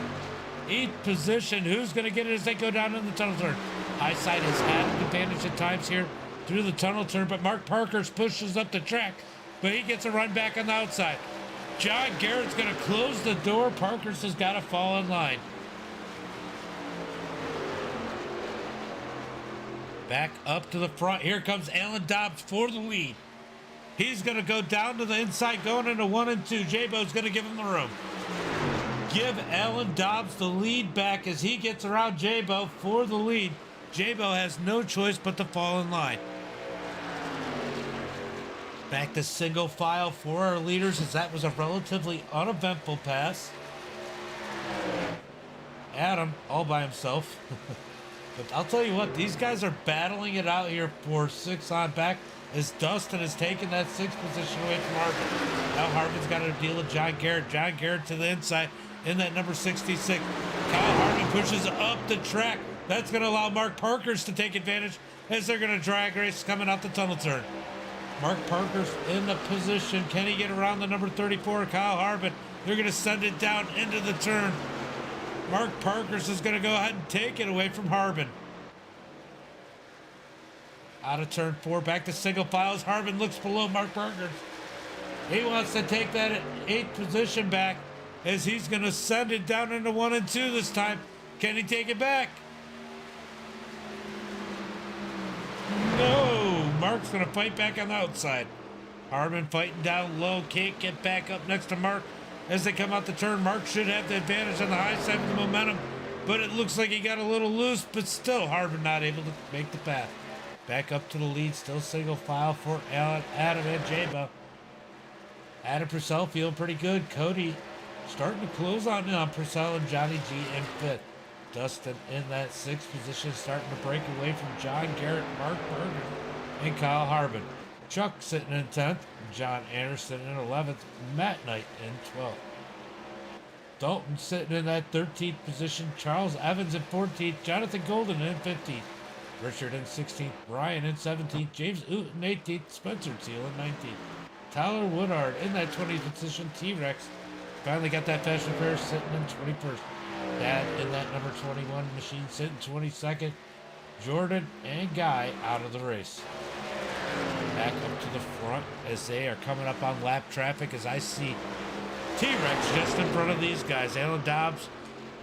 8th position. Who's going to get it as they go down in the tunnel turn? High side has had an advantage at times here through the tunnel turn, but Mark Parker's pushes up the track, but he gets a run back on the outside. John Garrett's going to close the door. Parker's has got to fall in line. Back up to the front. Here comes Alan Dobbs for the lead. He's going to go down to the inside, going into 1 and 2. Jabo's going to give him the room. Give Alan Dobbs the lead back as he gets around Jabo for the lead. Jabo has no choice but to fall in line. Back to single file for our leaders as that was a relatively uneventful pass. Adam all by himself. But I'll tell you what, these guys are battling it out here for 6 on back as Dustin has taken that 6th position away from Harbin. Now Harbin's got to deal with John Garrett. John Garrett to the inside in that number 66. Kyle Harbin pushes up the track. That's going to allow Mark Parkers to take advantage as they're going to drag race coming out the tunnel turn. Mark Parker's in the position. Can he get around the number 34, Kyle Harbin? They're going to send it down into the turn. Mark Parkers is going to go ahead and take it away from Harbin. Out of turn 4, back to single files. Harbin looks below Mark Parkers. He wants to take that 8th position back as he's going to send it down into 1 and 2 this time. Can he take it back? No. Mark's going to fight back on the outside. Harbin fighting down low. Can't get back up next to Mark as they come out the turn. Mark should have the advantage on the high side with the momentum, but it looks like he got a little loose, but still Harbin not able to make the path. Back up to the lead, still single file for Adam and Jabo. Adam Purcell feeling pretty good. Cody starting to close on Purcell and Johnny G in 5th. Dustin in that 6th position, starting to break away from John Garrett, Mark Berger, and Kyle Harbin. Chuck sitting in 10th, John Anderson in 11th, Matt Knight in 12th. Dalton sitting in that 13th position, Charles Evans in 14th, Jonathan Golden in 15th, Richard in 16th, Ryan in 17th, James Ute in 18th, Spencer Teal in 19th. Tyler Woodard in that 20th position, T-Rex finally got that fast repair sitting in 21st. Dad in that number 21 machine sitting 22nd. Jordan and Guy out of the race. Back up to the front as they are coming up on lap traffic as I see T-Rex just in front of these guys. Alan Dobbs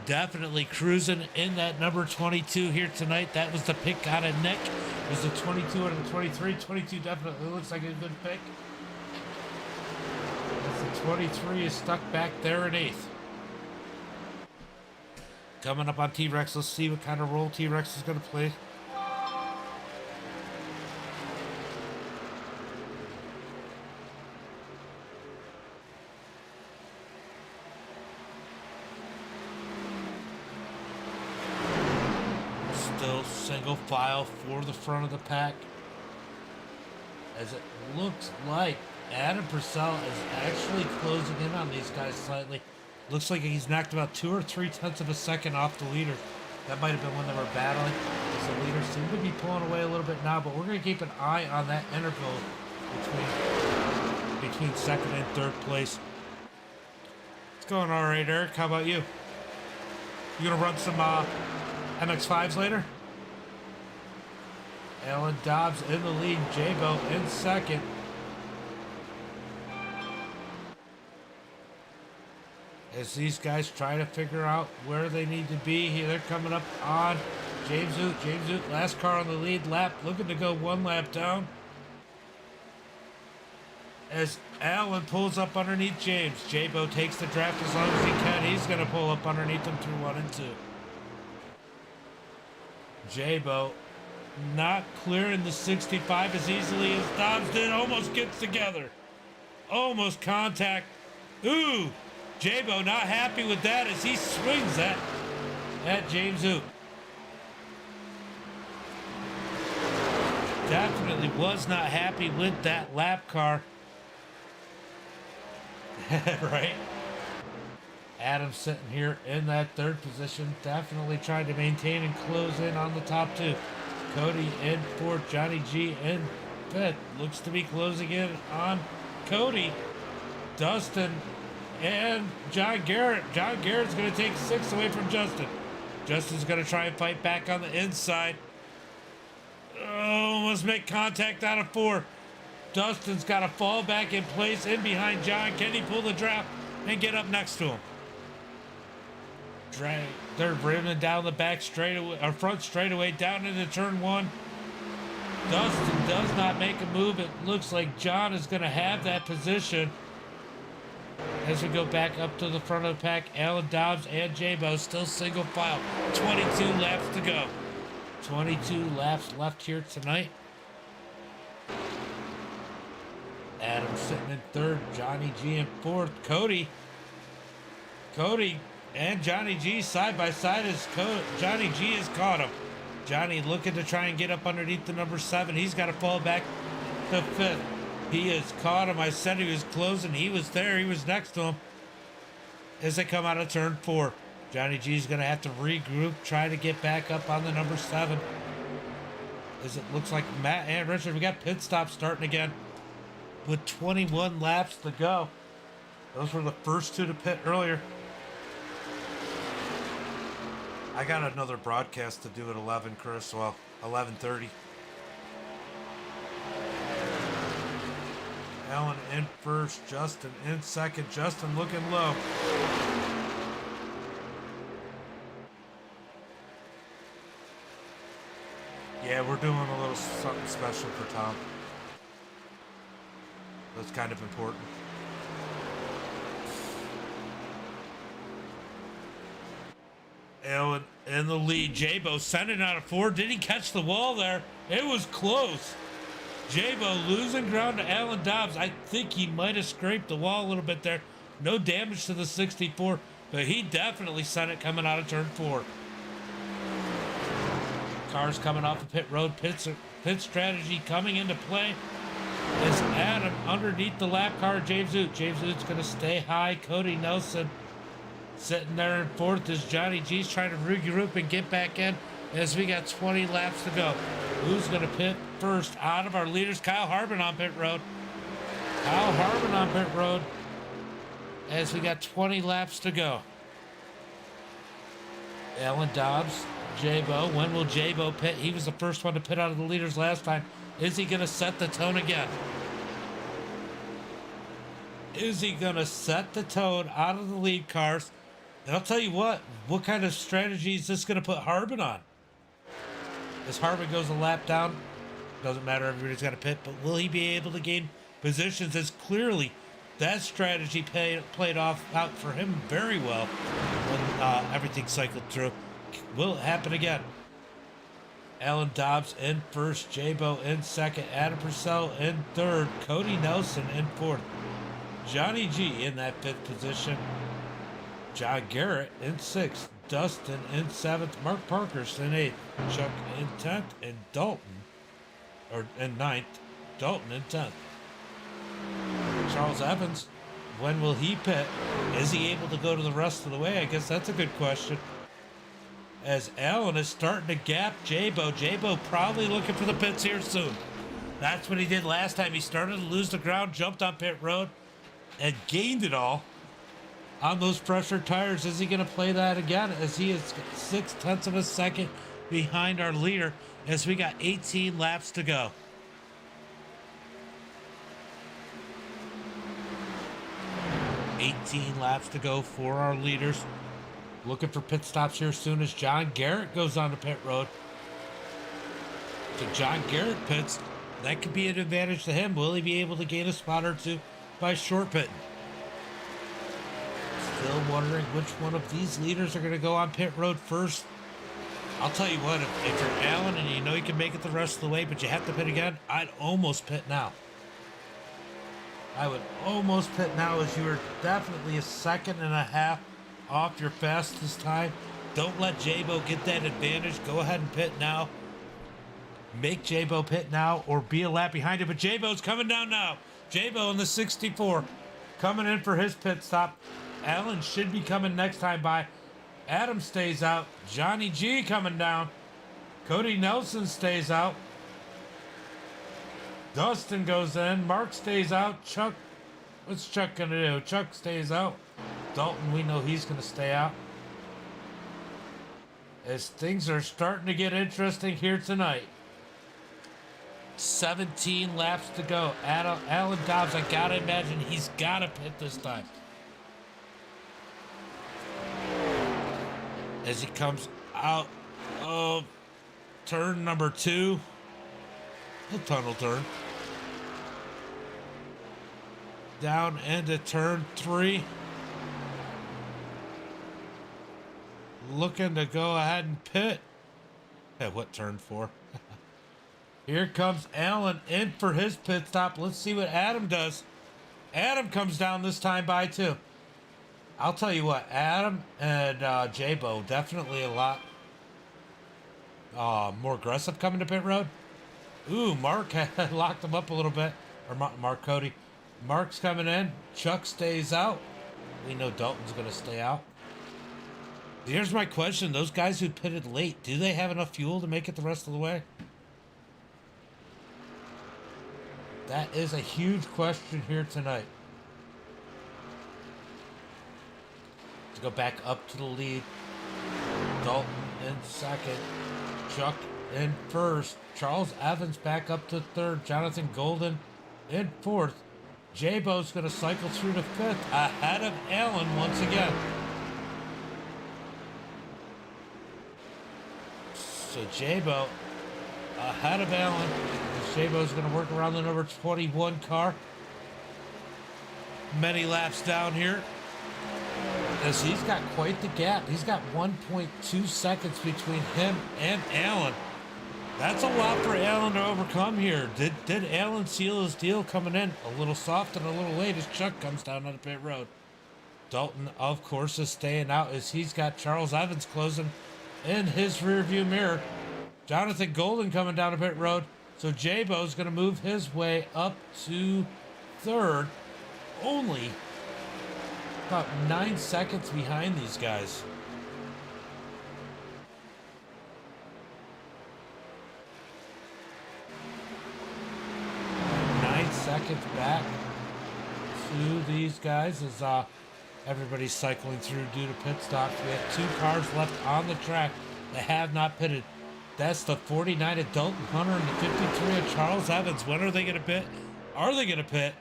definitely cruising in that number 22 here tonight. That was the pick out of Nick. It was the 22 out of the 23. 22 definitely looks like a good pick. As the 23 is stuck back there in 8th. Coming up on T-Rex, let's see what kind of role T-Rex is going to play. Still single file for the front of the pack. As it looks like Adam Purcell is actually closing in on these guys slightly. Looks like he's knocked about 2 or 3 tenths of a second off the leader. That might have been when they were battling, as the leaders seem to be pulling away a little bit now, but we're going to keep an eye on that interval between 2nd and 3rd place. It's going all right, Eric. How about you? You going to run some MX-5s later? Alan Dobbs in the lead, Jabo in 2nd. As these guys try to figure out where they need to be here, they're coming up on James Ute. James Ute, last car on the lead lap, looking to go 1 lap down. As Alan pulls up underneath James, Jabo takes the draft as long as he can. He's going to pull up underneath him through 1 and 2. Jabo not clearing the 65 as easily as Dobbs did. Almost gets together. Almost contact. Ooh! Jabo not happy with that as he swings that at James Ute. Definitely was not happy with that lap car. Right? Adam sitting here in that 3rd position, definitely trying to maintain and close in on the top 2. Cody in 4th, Johnny G in 5th. Looks to be closing in on Cody. Dustin and John Garrett. John Garrett's going to take 6 away from Justin. Justin's going to try and fight back on the inside. Oh, almost make contact out of 4. Dustin's got to fall back in place in behind John. Can he pull the draft and get up next to him? They're running down the back straightaway, or front straightaway, down into turn 1. Dustin does not make a move. It looks like John is going to have that position. As we go back up to the front of the pack, Alan Dobbs and Jabo still single file. 22 laps to go. 22 laps left here tonight. Adam sitting in third, Johnny G in fourth. Cody and Johnny G side by side as Johnny G has caught him. Johnny looking to try and get up underneath the number 7. He's got to fall back to 5th. He has caught him. I said he was closing. He was there. He was next to him as they come out of turn 4. Johnny G's going to have to regroup, try to get back up on the number 7. As it looks like Matt and Richard, we got pit stop starting again with 21 laps to go. Those were the first 2 to pit earlier. I got another broadcast to do at 11, Chris. Well, 11:30. Alan in first, Justin in second. Justin looking low. Yeah, we're doing a little something special for Tom. That's kind of important. Alan in the lead. Jabo sending out a 4. Did he catch the wall there? It was close. Jabo losing ground to Alan Dobbs. I think he might have scraped the wall a little bit there. No damage to the 64, but he definitely sent it coming out of turn 4. Cars coming off the pit road. Pit strategy coming into play. Is Adam underneath the lap car, James Oot. James Oot's going to stay high. Cody Nelson sitting there in 4th as Johnny G's trying to regroup and get back in as we got 20 laps to go. Who's going to pit first out of our leaders? Kyle Harbin on pit road. Kyle Harbin on pit road as we got 20 laps to go. Alan Dobbs, Jabo. When will Jabo pit? He was the first one to pit out of the leaders last time. Is he going to set the tone again? Is he going to set the tone out of the lead cars? And I'll tell you what kind of strategy is this going to put Harbin on? As Harbin goes a lap down, doesn't matter, everybody's got to pit, but will he be able to gain positions? As clearly that strategy played out for him very well when everything cycled through. Will it happen again? Alan Dobbs in first, Jabo in second, Adam Purcell in third, Cody Nelson in 4th, Johnny G in that 5th position, John Garrett in 6th, Dustin in 7th, Mark Parkhurst in 8th, Chuck in 10th, and in 9th, Dalton in 10th. Charles Evans, when will he pit? Is he able to go to the rest of the way? I guess that's a good question. As Alan is starting to gap Jabo. Jabo probably looking for the pits here soon. That's what he did last time. He started to lose the ground, jumped on pit road, and gained it all on those pressure tires. Is he going to play that again? As he is 0.6 of a second behind our leader as we got 18 laps to go. $18 laps to go for our leaders. Looking for pit stops here soon as John Garrett goes on the pit road. If John Garrett pits, that could be an advantage to him. Will he be able to gain a spot or two by short pitting? Still wondering which one of these leaders are going to go on pit road first. I'll tell you what, if you're Allen and you know you can make it the rest of the way, but you have to pit again, I'd almost pit now. I would almost pit now, as you are definitely 1.5 seconds off your fastest time. Don't let Jabo get that advantage. Go ahead and pit now. Make Jabo pit now or be a lap behind it. But Jabo's coming down now. Jabo in the 64 coming in for his pit stop. Allen should be coming next time by. Adam stays out. Johnny G coming down. Cody Nelson stays out. Dustin goes in. Mark stays out. Chuck, what's Chuck going to do? Chuck stays out. Dalton, we know he's going to stay out. As things are starting to get interesting here tonight. 17 laps to go. Alan Dobbs, I got to imagine he's got to pit this time. As he comes out of turn number 2. A tunnel turn. Down into turn 3. Looking to go ahead and pit. Yeah, what turn 4? Here comes Alan in for his pit stop. Let's see what Adam does. Adam comes down this time by 2. I'll tell you what, Adam and Jabo definitely a lot more aggressive coming to pit road. Ooh, Mark had locked him up a little bit. Or Mark Cody. Mark's coming in. Chuck stays out. We know Dalton's going to stay out. Here's my question. Those guys who pitted late, do they have enough fuel to make it the rest of the way? That is a huge question here tonight. To go back up to the lead. Dalton in second. Chuck in first. Charles Evans back up to third. Jonathan Golden in fourth. Jabo's going to cycle through to fifth ahead of Allen once again. So Jabo ahead of Allen. Jabo's going to work around the number 21 car. Many laps down here. As he's got quite the gap. He's got 1.2 seconds between him and Allen. That's a lot for Allen to overcome here. Did Allen seal his deal coming in a little soft and a little late as Chuck comes down on the pit road? Dalton, of course, is staying out as he's got Charles Evans closing in his rearview mirror. Jonathan Golden coming down the pit road. So Jabo's going to move his way up to third. Only about 9 seconds behind these guys. 9 seconds back to these guys as everybody's cycling through due to pit stops. We have 2 cars left on the track that have not pitted. That's the 49 of Dalton Hunter and the 53 of Charles Evans. When are they going to pit? Are they going to pit?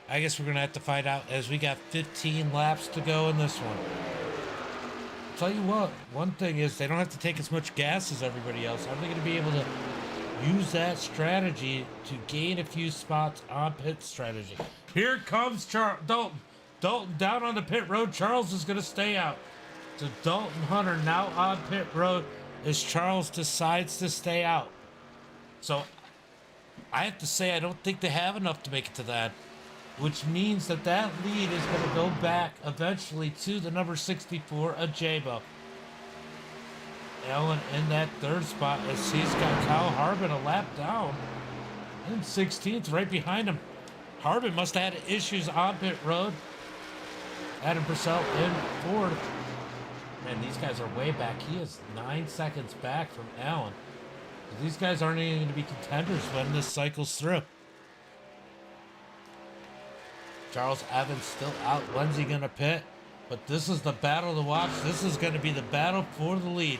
I guess we're going to have to find out as we got 15 laps to go in this one. I'll tell you what, one thing is they don't have to take as much gas as everybody else. Are they going to be able to use that strategy to gain a few spots on pit strategy? Here comes Dalton. Dalton down on the pit road. Charles is going to stay out. So Dalton Hunter now on pit road as Charles decides to stay out. So I have to say I don't think they have enough to make it to that. Which means that lead is going to go back eventually to the number 64 of Jabo. Allen in that third spot as he's got Kyle Harbin a lap down. In 16th, right behind him. Harbin must have had issues on pit road. Adam Purcell in fourth. Man, these guys are way back. He is 9 seconds back from Allen. These guys aren't even going to be contenders when this cycles through. Charles Evans still out. When's he going to pit? But this is the battle to watch. This is going to be the battle for the lead.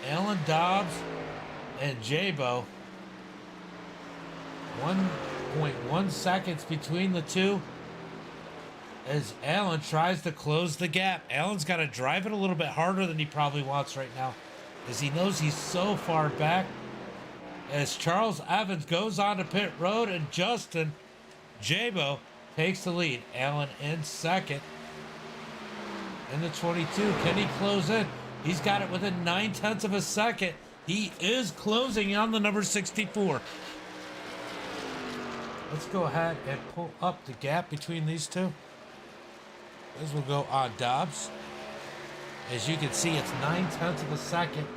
Alan Dobbs and Jabo. 1.1 seconds between the two as Alan tries to close the gap. Alan's got to drive it a little bit harder than he probably wants right now as he knows he's so far back. As Charles Evans goes on to pit road and Justin Jabo takes the lead. Allen in second. In the 22, can he close in? He's got it within 9/10 of a second. He is closing on the number 64. Let's go ahead and pull up the gap between these two. This will go on Dobbs. As you can see, it's 9/10 of a second.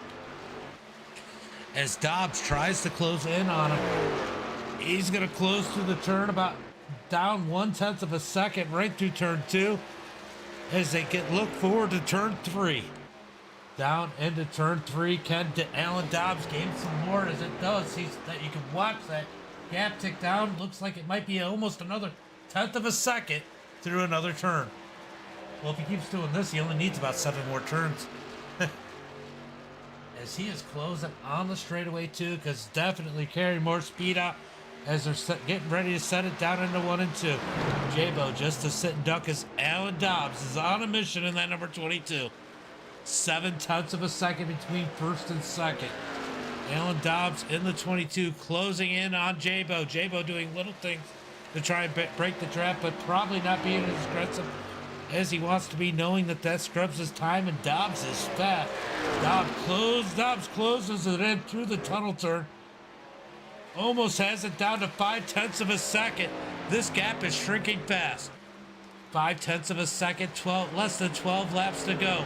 As Dobbs tries to close in on him, he's going to close through the turn about down 1/10 of a second right through turn 2 as they look forward to turn 3. Down into turn 3, can Alan Dobbs gain some more? As it does, you can watch that gap tick down. Looks like it might be almost another 1/10 of a second through another turn. Well, if he keeps doing this, he only needs about 7 more turns. As he is closing on the straightaway too, because definitely carrying more speed out as they're getting ready to set it down into 1 and 2. Jabo just to sit and duck as Alan Dobbs is on a mission in that number 22. 7/10 of a second between first and second. Alan Dobbs in the 22, closing in on Jabo. Jabo doing little things to try and break the draft, but probably not being as aggressive as he wants to be, knowing that scrubs his time, and Dobbs is fast. Dobbs closes it in through the tunnel turn. Almost has it down to 0.5 of a second. This gap is shrinking fast. 0.5 of a second, less than 12 laps to go.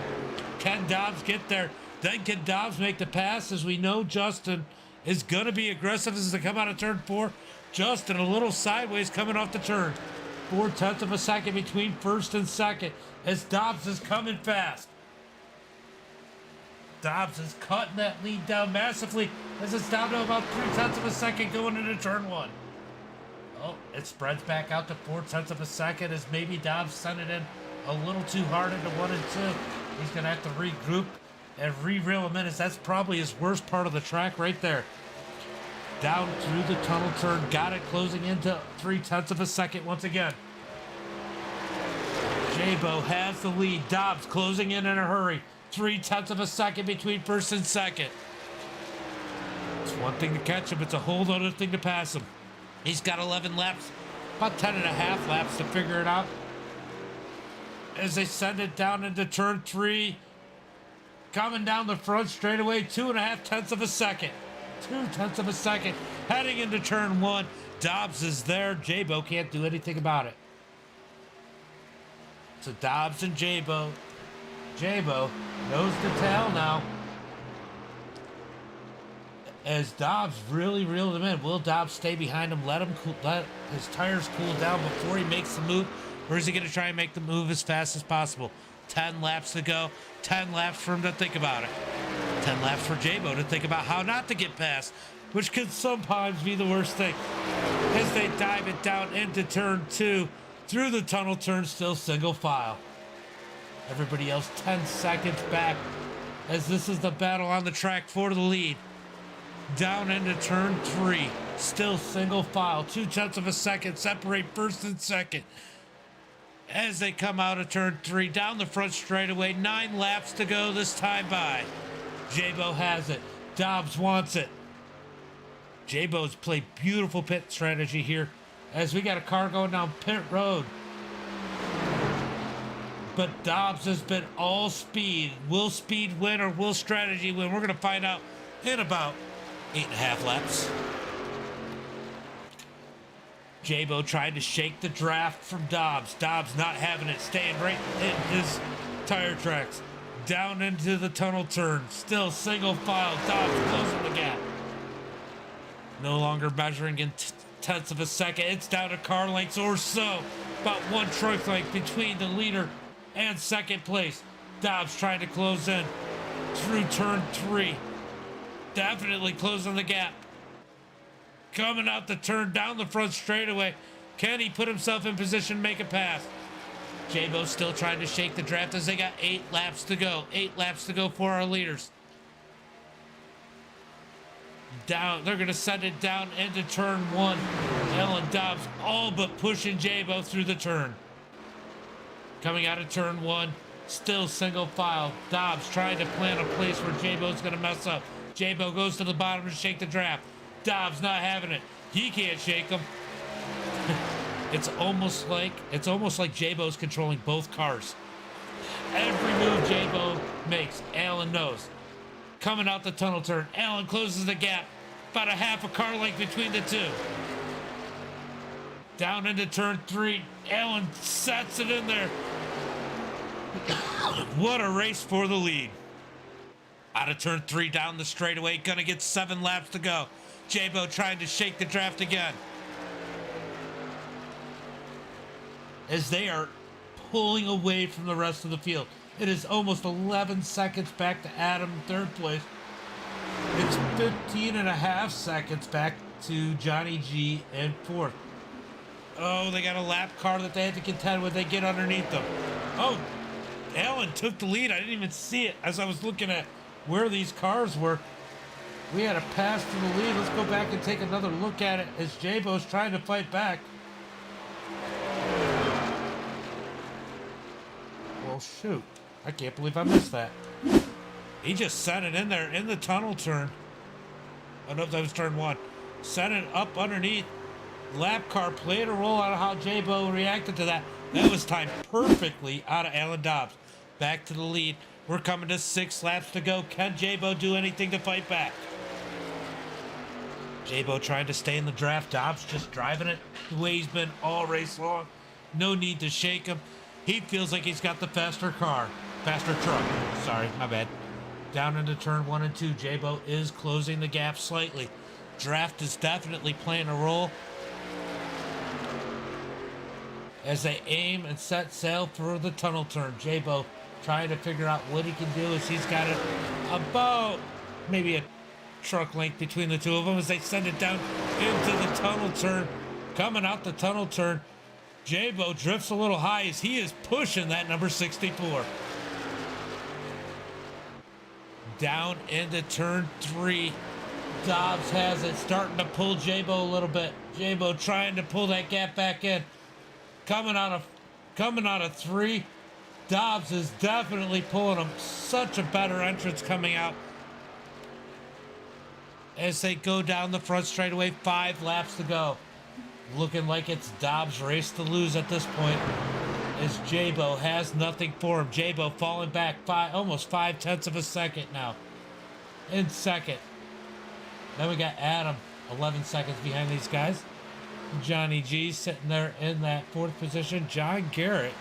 Can Dobbs get there? Then can Dobbs make the pass? As we know, Justin is going to be aggressive as they come out of turn 4. Justin a little sideways coming off the turn. 0.4 of a second between first and second as Dobbs is coming fast. Dobbs is cutting that lead down massively as it's down to about 0.3 of a second going into turn 1. Oh, it spreads back out to 0.4 of a second as maybe Dobbs sent it in a little too hard into 1 and 2. He's going to have to regroup and re-reel him in, as that's probably his worst part of the track right there. Down through the tunnel turn, got it closing into 0.3 of a second once again. Jabo has the lead. Dobbs closing in a hurry. 0.3 of a second between first and second. It's one thing to catch him, it's a whole other thing to pass him. He's got 11 laps, about 10.5 laps to figure it out. As they send it down into turn 3, coming down the front straightaway, 2.5 of a second. 0.2 of a second. Heading into turn 1, Dobbs is there. Jabo can't do anything about it. So Dobbs and Jabo. Jabo knows the tail now. As Dobbs really reeled him in. Will Dobbs stay behind him? Let his tires cool down before he makes the move? Or is he going to try and make the move as fast as possible? 10 laps to go. 10 laps for him to think about it. 10 laps for Jabo to think about how not to get past, which could sometimes be the worst thing. As they dive it down into turn 2, through the tunnel turn, still single file. Everybody else 10 seconds back, as this is the battle on the track for the lead. Down into turn 3, still single file. 0.2 of a second separate first and second. As they come out of turn 3, down the front straightaway, 9 laps to go this time by. Jabo has it. Dobbs wants it. Jabo's played beautiful pit strategy here, as we got a car going down pit road. But Dobbs has been all speed. Will speed win or will strategy win? We're going to find out in about 8.5 laps. Jabo tried to shake the draft from Dobbs. Dobbs not having it, staying right in his tire tracks. Down into the tunnel turn. Still single file. Dobbs closing the gap. No longer measuring in tenths of a second. It's down to car lengths or so. About 1 trunk length between the leader and second place. Dobbs trying to close in through turn 3. Definitely closing the gap. Coming out the turn down the front straightaway. Can he put himself in position to make a pass? Jabo still trying to shake the draft as they got 8 laps to go. 8 laps to go for our leaders. Down, they're going to send it down into turn 1. Alan Dobbs all but pushing Jabo through the turn. Coming out of turn 1, still single file. Dobbs trying to plant a place where Jabo's going to mess up. Jabo goes to the bottom to shake the draft. Dobbs not having it. He can't shake him. It's almost like Jabo's controlling both cars. Every move Jabo makes, Alan knows. Coming out the tunnel turn, Alan closes the gap. About a half a car length between the two. Down into turn 3, Alan sets it in there. What a race for the lead. Out of turn 3, down the straightaway, gonna get 7 laps to go. Jabo trying to shake the draft again. As they are pulling away from the rest of the field. It is almost 11 seconds back to Adam in third place. It's 15.5 seconds back to Johnny G in fourth. Oh, they got a lap car that they had to contend with. They get underneath them. Oh, Alan took the lead. I didn't even see it as I was looking at where these cars were. We had a pass to the lead. Let's go back and take another look at it as Jabo's trying to fight back. Well, shoot. I can't believe I missed that. He just sent it in there in the tunnel turn. Oh no, that was turn 1. Sent it up underneath. Lap car played a role on how Jabo reacted to that. That was timed perfectly out of Alan Dobbs. Back to the lead. We're coming to 6 laps to go. Can Jabo do anything to fight back? Jabo trying to stay in the draft. Dobbs just driving it the way he's been all race long. No need to shake him. He feels like he's got the faster car. Faster truck. Sorry, my bad. Down into turn 1 and 2. Jabo is closing the gap slightly. Draft is definitely playing a role as they aim and set sail for the tunnel turn. Jabo trying to figure out what he can do as he's got it about maybe a truck length between the two of them as they send it down into the tunnel turn. Coming out the tunnel turn, Jabo drifts a little high as he is pushing that number 64. Down into turn 3. Dobbs has it, starting to pull Jabo a little bit. Jabo trying to pull that gap back in. Coming out of 3. Dobbs is definitely pulling him. Such a better entrance coming out as they go down the front straightaway. 5 laps to go. Looking like it's Dobbs' race to lose at this point as Jabo has nothing for him. Jabo falling back almost 5/10 of a second now in second. Then we got Adam 11 seconds behind these guys. Johnny G sitting there in that 4th position. John Garrett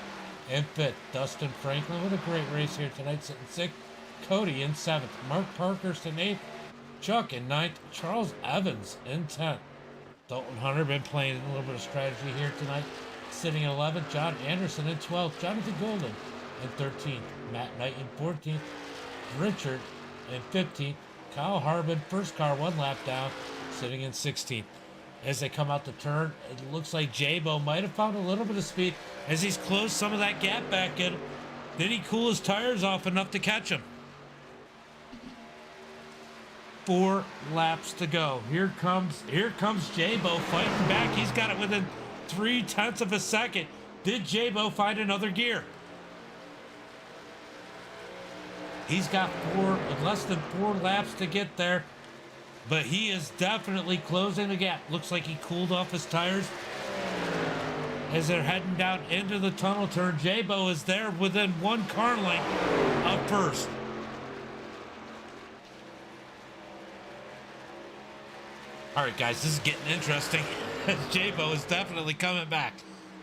in 5th. Dustin Franklin with a great race here tonight, sitting 6th. Cody in 7th. Mark Parkhurst in 8th. Chuck in 9th. Charles Evans in 10th. Dalton Hunter been playing a little bit of strategy here tonight, sitting in 11th. John Anderson in 12th. Jonathan Golden in 13th. Matt Knight in 14th. Richard in 15th. Kyle Harbin, first car, 1 lap down, sitting in 16th. As they come out the turn, it looks like Jabo might have found a little bit of speed as he's closed some of that gap back in. Did he cool his tires off enough to catch him? 4 laps to go. Here comes Jabo fighting back. He's got it within 0.3 of a second. Did Jabo find another gear? He's got less than 4 laps to get there, but he is definitely closing the gap. Looks like he cooled off his tires as they're heading down into the tunnel turn. Jabo is there within 1 car length of first. All right, guys, this is getting interesting. Jabo is definitely coming back.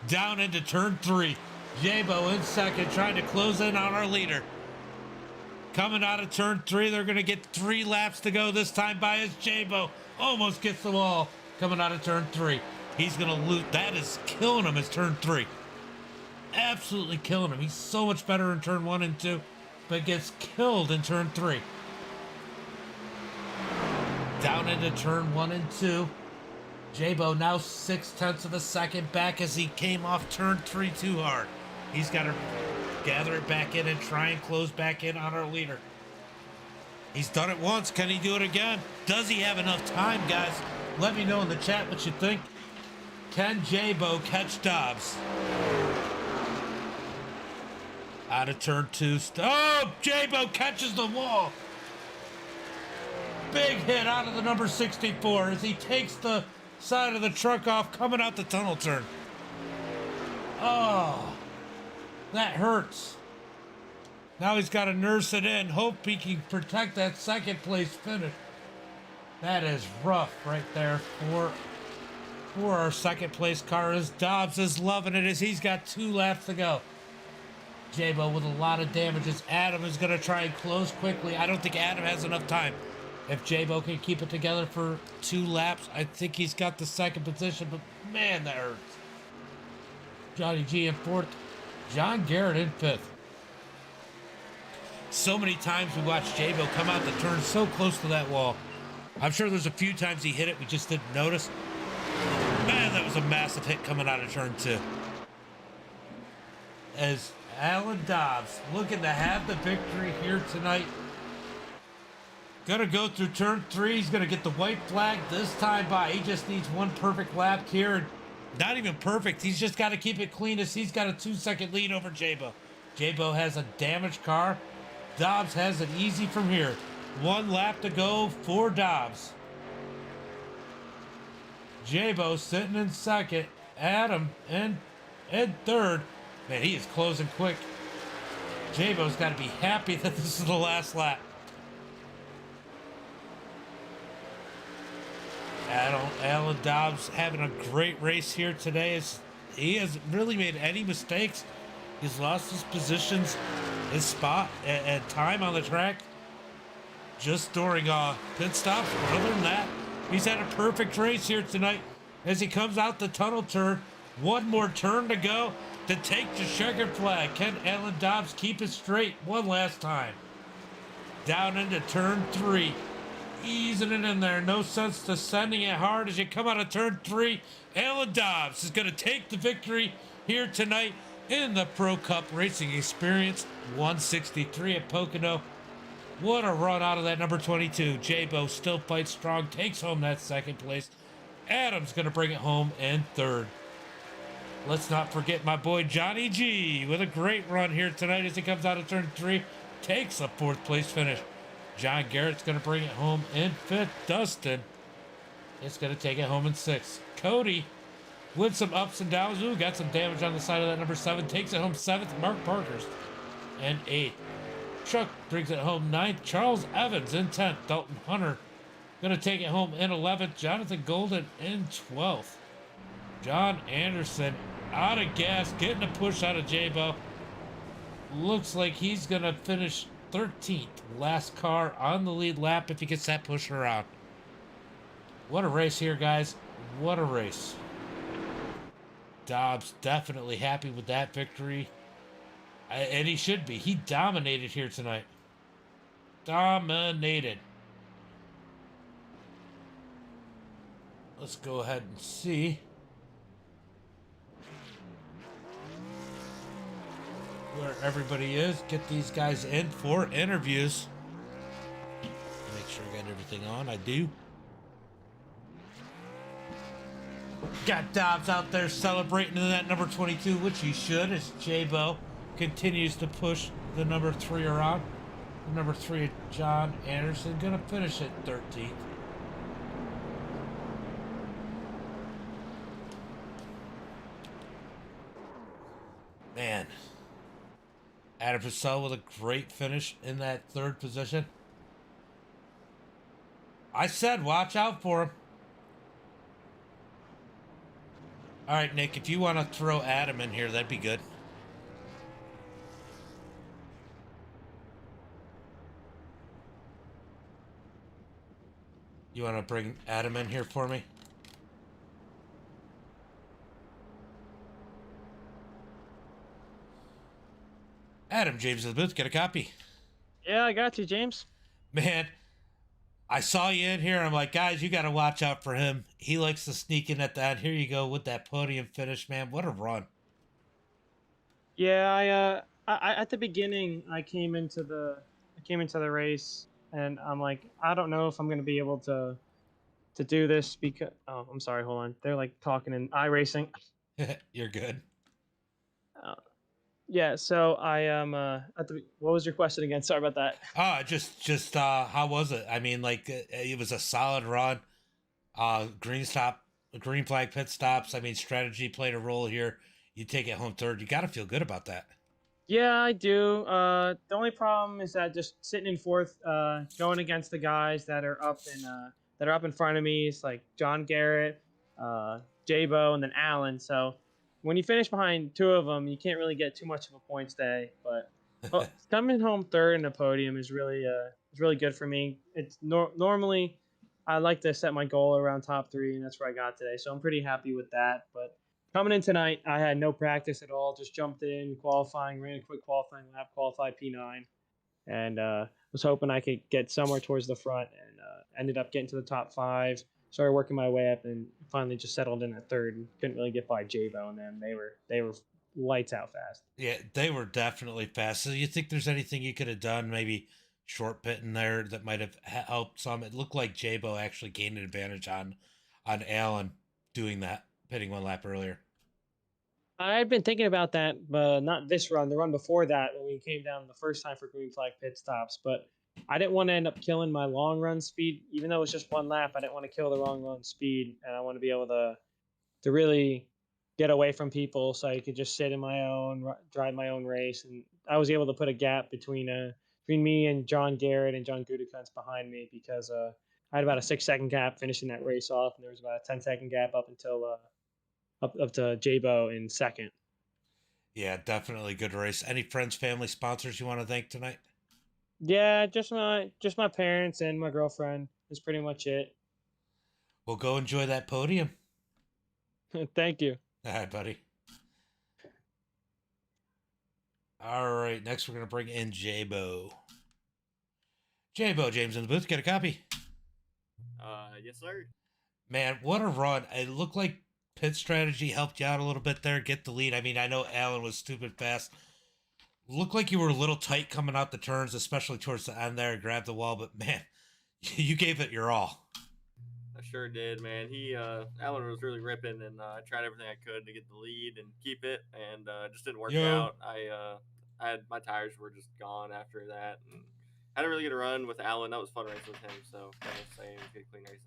Down into turn 3. Jabo in second, trying to close in on our leader. Coming out of turn 3, they're going to get 3 laps to go this time by as Jabo almost gets the wall. Coming out of turn 3. He's going to loot. That is killing him as turn 3. Absolutely killing him. He's so much better in turn 1 and 2, but gets killed in turn 3. Down into turn 1 and 2. Jabo now 0.6 of a second back as he came off turn 3 too hard. He's got to gather it back in and try and close back in on our leader. He's done it once. Can he do it again? Does he have enough time, guys? Let me know in the chat what you think. Can Jabo catch Dobbs? Out of turn 2. Oh, Jabo catches the wall. Big hit out of the number 64 as he takes the side of the truck off coming out the tunnel turn. Oh, that hurts. Now he's got to nurse it in. Hope he can protect that 2nd place finish. That is rough right there for our 2nd place car as Dobbs is loving it as he's got 2 laps to go. Jabo with a lot of damages. Adam is going to try and close quickly. I don't think Adam has enough time. If Jabo can keep it together for 2 laps, I think he's got the 2nd position, but man, that hurts. Johnny G in 4th. John Garrett in 5th. So many times we watched Jabo come out the turn so close to that wall. I'm sure there's a few times he hit it, we just didn't notice. Man, that was a massive hit coming out of turn 2. As Alan Dobbs looking to have the victory here tonight. Gonna go through turn 3. He's gonna get the white flag this time by. He just needs 1 perfect lap here. Not even perfect. He's just got to keep it clean as he's got a 2-second lead over Jabo. Jabo has a damaged car. Dobbs has it easy from here. 1 lap to go for Dobbs. Jabo sitting in second. Adam in third. Man, he is closing quick. Jabo's got to be happy that this is the last lap. Alan Dobbs having a great race here today. He hasn't really made any mistakes. He's lost his positions, his spot, and time on the track just during pit stops. But other than that, he's had a perfect race here tonight as he comes out the tunnel turn. One more turn to go to take the checkered flag. Can Alan Dobbs keep it straight one last time? Down into turn 3. Easing it in there. No sense to sending it hard as you come out of turn 3. Alan Dobbs is going to take the victory here tonight in the Pro Cup Racing Experience 163 at Pocono. What a run out of that number 22. Jabo still fights strong, takes home that second place. Adam's going to bring it home in third. Let's not forget my boy Johnny G with a great run here tonight as he comes out of turn 3, takes a 4th place finish. John Garrett's going to bring it home in 5th. Dustin is going to take it home in 6th. Cody with some ups and downs. Ooh, got some damage on the side of that number 7. Takes it home 7th. Mark Parker's in 8th. Chuck brings it home 9th. Charles Evans in 10th. Dalton Hunter going to take it home in 11th. Jonathan Golden in 12th. John Anderson out of gas, getting a push out of Jabo. Looks like he's going to finish 13th. Last car on the lead lap if he gets that push around. What a race here, guys. What a race. Dobbs definitely happy with that victory. And he should be. He dominated here tonight. Dominated. Let's go ahead and see where everybody is. Get these guys in for interviews. Make sure I got everything on. I do. Got Dobbs out there celebrating in that number 22, which he should, as Jabo continues to push the number 3 around. The number 3, John Anderson, gonna finish at 13th. Man. Adam Purcell with a great finish in that 3rd position. I said watch out for him. All right, Nick, if you want to throw Adam in here, that'd be good. You want to bring Adam in here for me? Adam James of the booth, get a copy. Yeah, I got you, James. Man, I saw you in here. I'm like, guys, you got to watch out for him. He likes to sneak in at that. Here you go with that podium finish, man. What a run. Yeah, I at the beginning I came into the race and I'm like, I don't know if I'm gonna be able to do this because I'm sorry, hold on. They're like talking in iRacing. You're good. Yeah, so I am what was your question again? Sorry about that. Just how was it? I mean, like it was a solid run. Green flag pit stops. I mean, strategy played a role here. You take it home 3rd. You got to feel good about that. Yeah, I do. The only problem is that just sitting in 4th, going against the guys that are up in front of me, it's like John Garrett, Jabo, and then Allen. So when you finish behind 2 of them, you can't really get too much of a points day. But coming home 3rd in the podium is really good for me. It's normally I like to set my goal around top 3, and that's where I got today. So I'm pretty happy with that. But coming in tonight, I had no practice at all. Just jumped in, qualifying, ran a quick qualifying lap, qualified P9, and was hoping I could get somewhere towards the front, and ended up getting to the top 5. Started working my way up, and finally just settled in at 3rd. And couldn't really get by Jabo and them. They were lights out fast. Yeah, they were definitely fast. So you think there's anything you could have done, maybe short pit in there that might have helped some? It looked like Jabo actually gained an advantage on Allen doing that, pitting 1 lap earlier. I had been thinking about that, but not this run. The run before that, when we came down the first time for green flag pit stops. But I didn't want to end up killing my long run speed, even though it was just one lap. I didn't want to kill the long run speed, and I want to be able to really get away from people, so I could just sit in my own, drive my own race. And I was able to put a gap between me and John Garrett and John Gutekunst behind me, because I had about a 6-second gap finishing that race off, and there was about a 10-second gap up until up to Jabo in second. Yeah, definitely good race. Any friends, family, sponsors you want to thank tonight? Yeah, just my parents and my girlfriend is pretty much it. Well, go enjoy that podium. Thank you. All right, buddy. All right, next we're going to bring in Jabo. Jabo James in the booth. Get a copy. Yes, sir. Man, what a run. It looked like pit strategy helped you out a little bit there, get the lead. I mean, I know Alan was stupid fast. Looked like you were a little tight coming out the turns, especially towards the end there, grabbed the wall, but man, you gave it your all. I sure did, man. Alan was really ripping, and I tried everything I could to get the lead and keep it, and it just didn't work out. I had my tires were just gone after that, and I had a really good run with Alan. That was fun racing with him, so I was saying it was good, clean racing.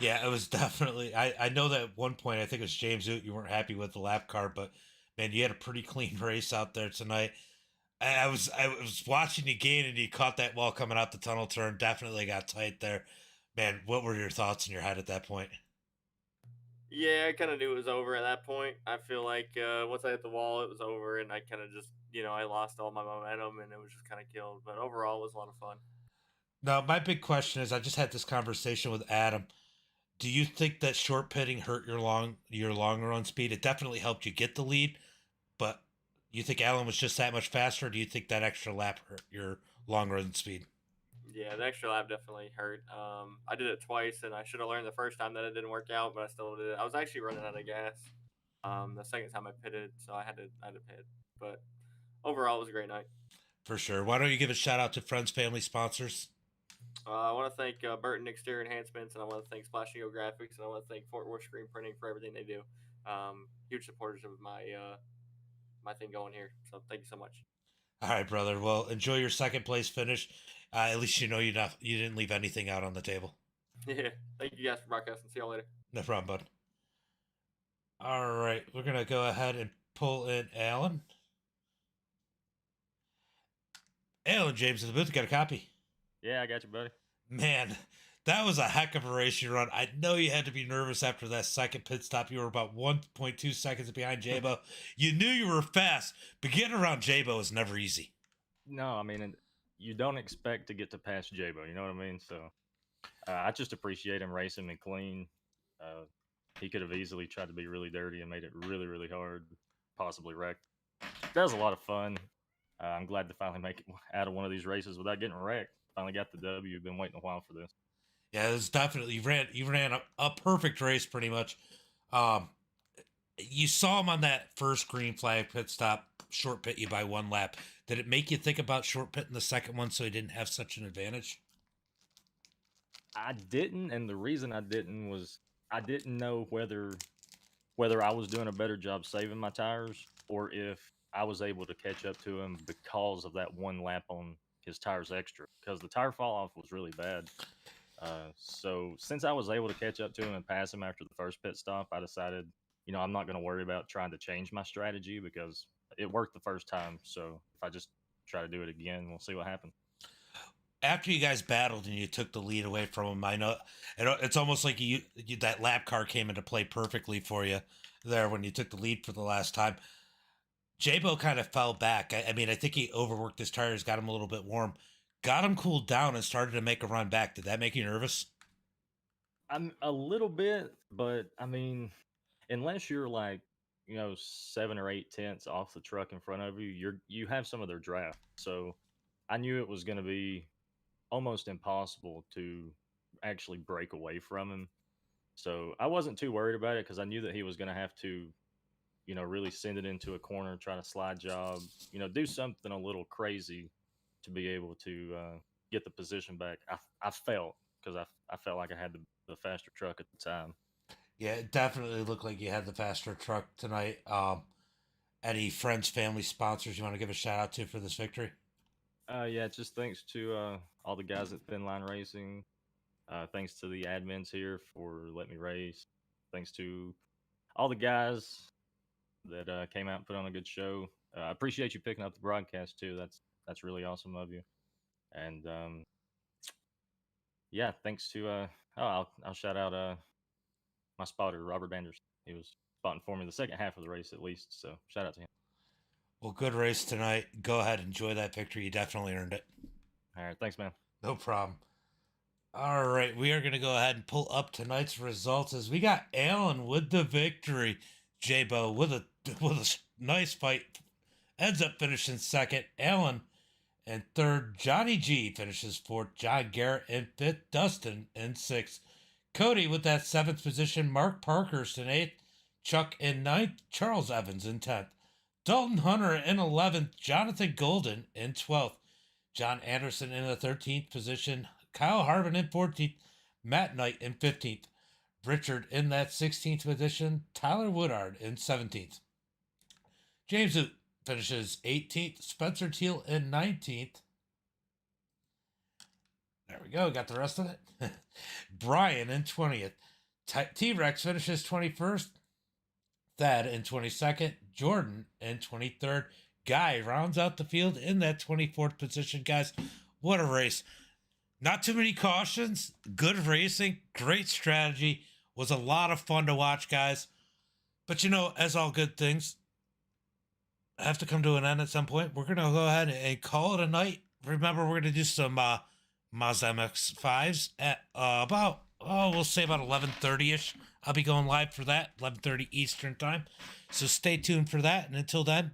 Yeah, it was definitely. I know that at one point, I think it was James Oot, you weren't happy with the lap car, but man, you had a pretty clean race out there tonight. I was watching you gain, and you caught that wall coming out the tunnel turn. Definitely got tight there. Man, what were your thoughts in your head at that point? Yeah, I kind of knew it was over at that point. I feel like once I hit the wall, it was over, and I kind of just, I lost all my momentum, and it was just kind of killed. But overall, it was a lot of fun. Now, my big question is, I just had this conversation with Adam. Do you think that short pitting hurt your long run speed? It definitely helped you get the lead, but you think Alan was just that much faster? Or do you think that extra lap hurt your long run speed? Yeah, the extra lap definitely hurt. I did it twice, and I should have learned the first time that it didn't work out, but I still did it. I was actually running out of gas. The second time I pitted, so I had to pit. But overall, it was a great night. For sure. Why don't you give a shout out to friends, family, sponsors? I want to thank Burton Exterior Enhancements, and I want to thank Splash and Go Graphics, and I want to thank Fort Worth Screen Printing for everything they do. Huge supporters of my thing going here. So thank you so much. All right, brother. Well, enjoy your second place finish. At least you know you didn't leave anything out on the table. Yeah. Thank you guys for broadcasting. See y'all later. No problem, bud. All right, we're gonna go ahead and pull in Alan. Alan James in the booth. Got a copy? Yeah, I got you, buddy. Man, that was a heck of a race you run. I know you had to be nervous after that second pit stop. You were about 1.2 seconds behind Jabo. You knew you were fast, but getting around Jabo is never easy. No, I mean, you don't expect to get to pass Jabo, you know what I mean? So I just appreciate him racing me clean. He could have easily tried to be really dirty and made it really, really hard, possibly wrecked. That was a lot of fun. I'm glad to finally make it out of one of these races without getting wrecked. Finally got the W. Been waiting a while for this. Yeah, it was definitely you ran a perfect race pretty much. You saw him on that first green flag pit stop, short pit you by one lap. Did it make you think about short pitting the second one so he didn't have such an advantage? I didn't, and the reason I didn't was I didn't know whether I was doing a better job saving my tires or if I was able to catch up to him because of that one lap on his tires extra, because the tire fall off was really bad. So since I was able to catch up to him and pass him after the first pit stop, I decided, I'm not going to worry about trying to change my strategy because it worked the first time. So if I just try to do it again, we'll see what happens. After you guys battled and you took the lead away from him, I know it's almost like you that lap car came into play perfectly for you there when you took the lead for the last time. Jabo kind of fell back. I mean, I think he overworked his tires, got him a little bit warm, got him cooled down, and started to make a run back. Did that make you nervous? I'm a little bit, but I mean, unless you're like, 7 or 8 tenths off the truck in front of you, you have some of their draft. So I knew it was going to be almost impossible to actually break away from him. So I wasn't too worried about it because I knew that he was going to have to, really send it into a corner, try to slide job, do something a little crazy to be able to get the position back. I felt, because I felt like I had the faster truck at the time. Yeah, it definitely looked like you had the faster truck tonight. Any friends, family, sponsors you want to give a shout out to for this victory? Yeah, just thanks to all the guys at Thin Line Racing. Thanks to the admins here for letting me race. Thanks to all the guys that came out and put on a good show. I appreciate you picking up the broadcast too. That's really awesome of you. And yeah, thanks to I'll shout out my spotter Robert Banders. He was spotting for me the second half of the race at least. So shout out to him. Well, good race tonight. Go ahead, enjoy that victory. You definitely earned it. All right, thanks, man. No problem. All right, we are going to go ahead and pull up tonight's results as we got Alan with the victory. Jabo with a nice fight ends up finishing second. Alan in third. Johnny G finishes fourth. John Garrett in fifth. Dustin in sixth. Cody with that seventh position. Mark Parkhurst in eighth. Chuck in ninth. Charles Evans in 10th. Dalton Hunter in 11th. Jonathan Golden in 12th. John Anderson in the 13th position. Kyle Harvin in 14th. Matt Knight in 15th. Richard in that 16th position. Tyler Woodard in 17th. James Oot finishes 18th. Spencer Teal in 19th. There we go. Got the rest of it. Brian in 20th. T-Rex finishes 21st. Thad in 22nd. Jordan in 23rd. Guy rounds out the field in that 24th position. Guys, what a race. Not too many cautions. Good racing. Great strategy. Was a lot of fun to watch, guys. But, you know, as all good things have to come to an end at some point, we're going to go ahead and call it a night. Remember, we're going to do some Maz MX-5s at we'll say about 11:30ish. I'll be going live for that, 11:30 Eastern time. So stay tuned for that. And until then,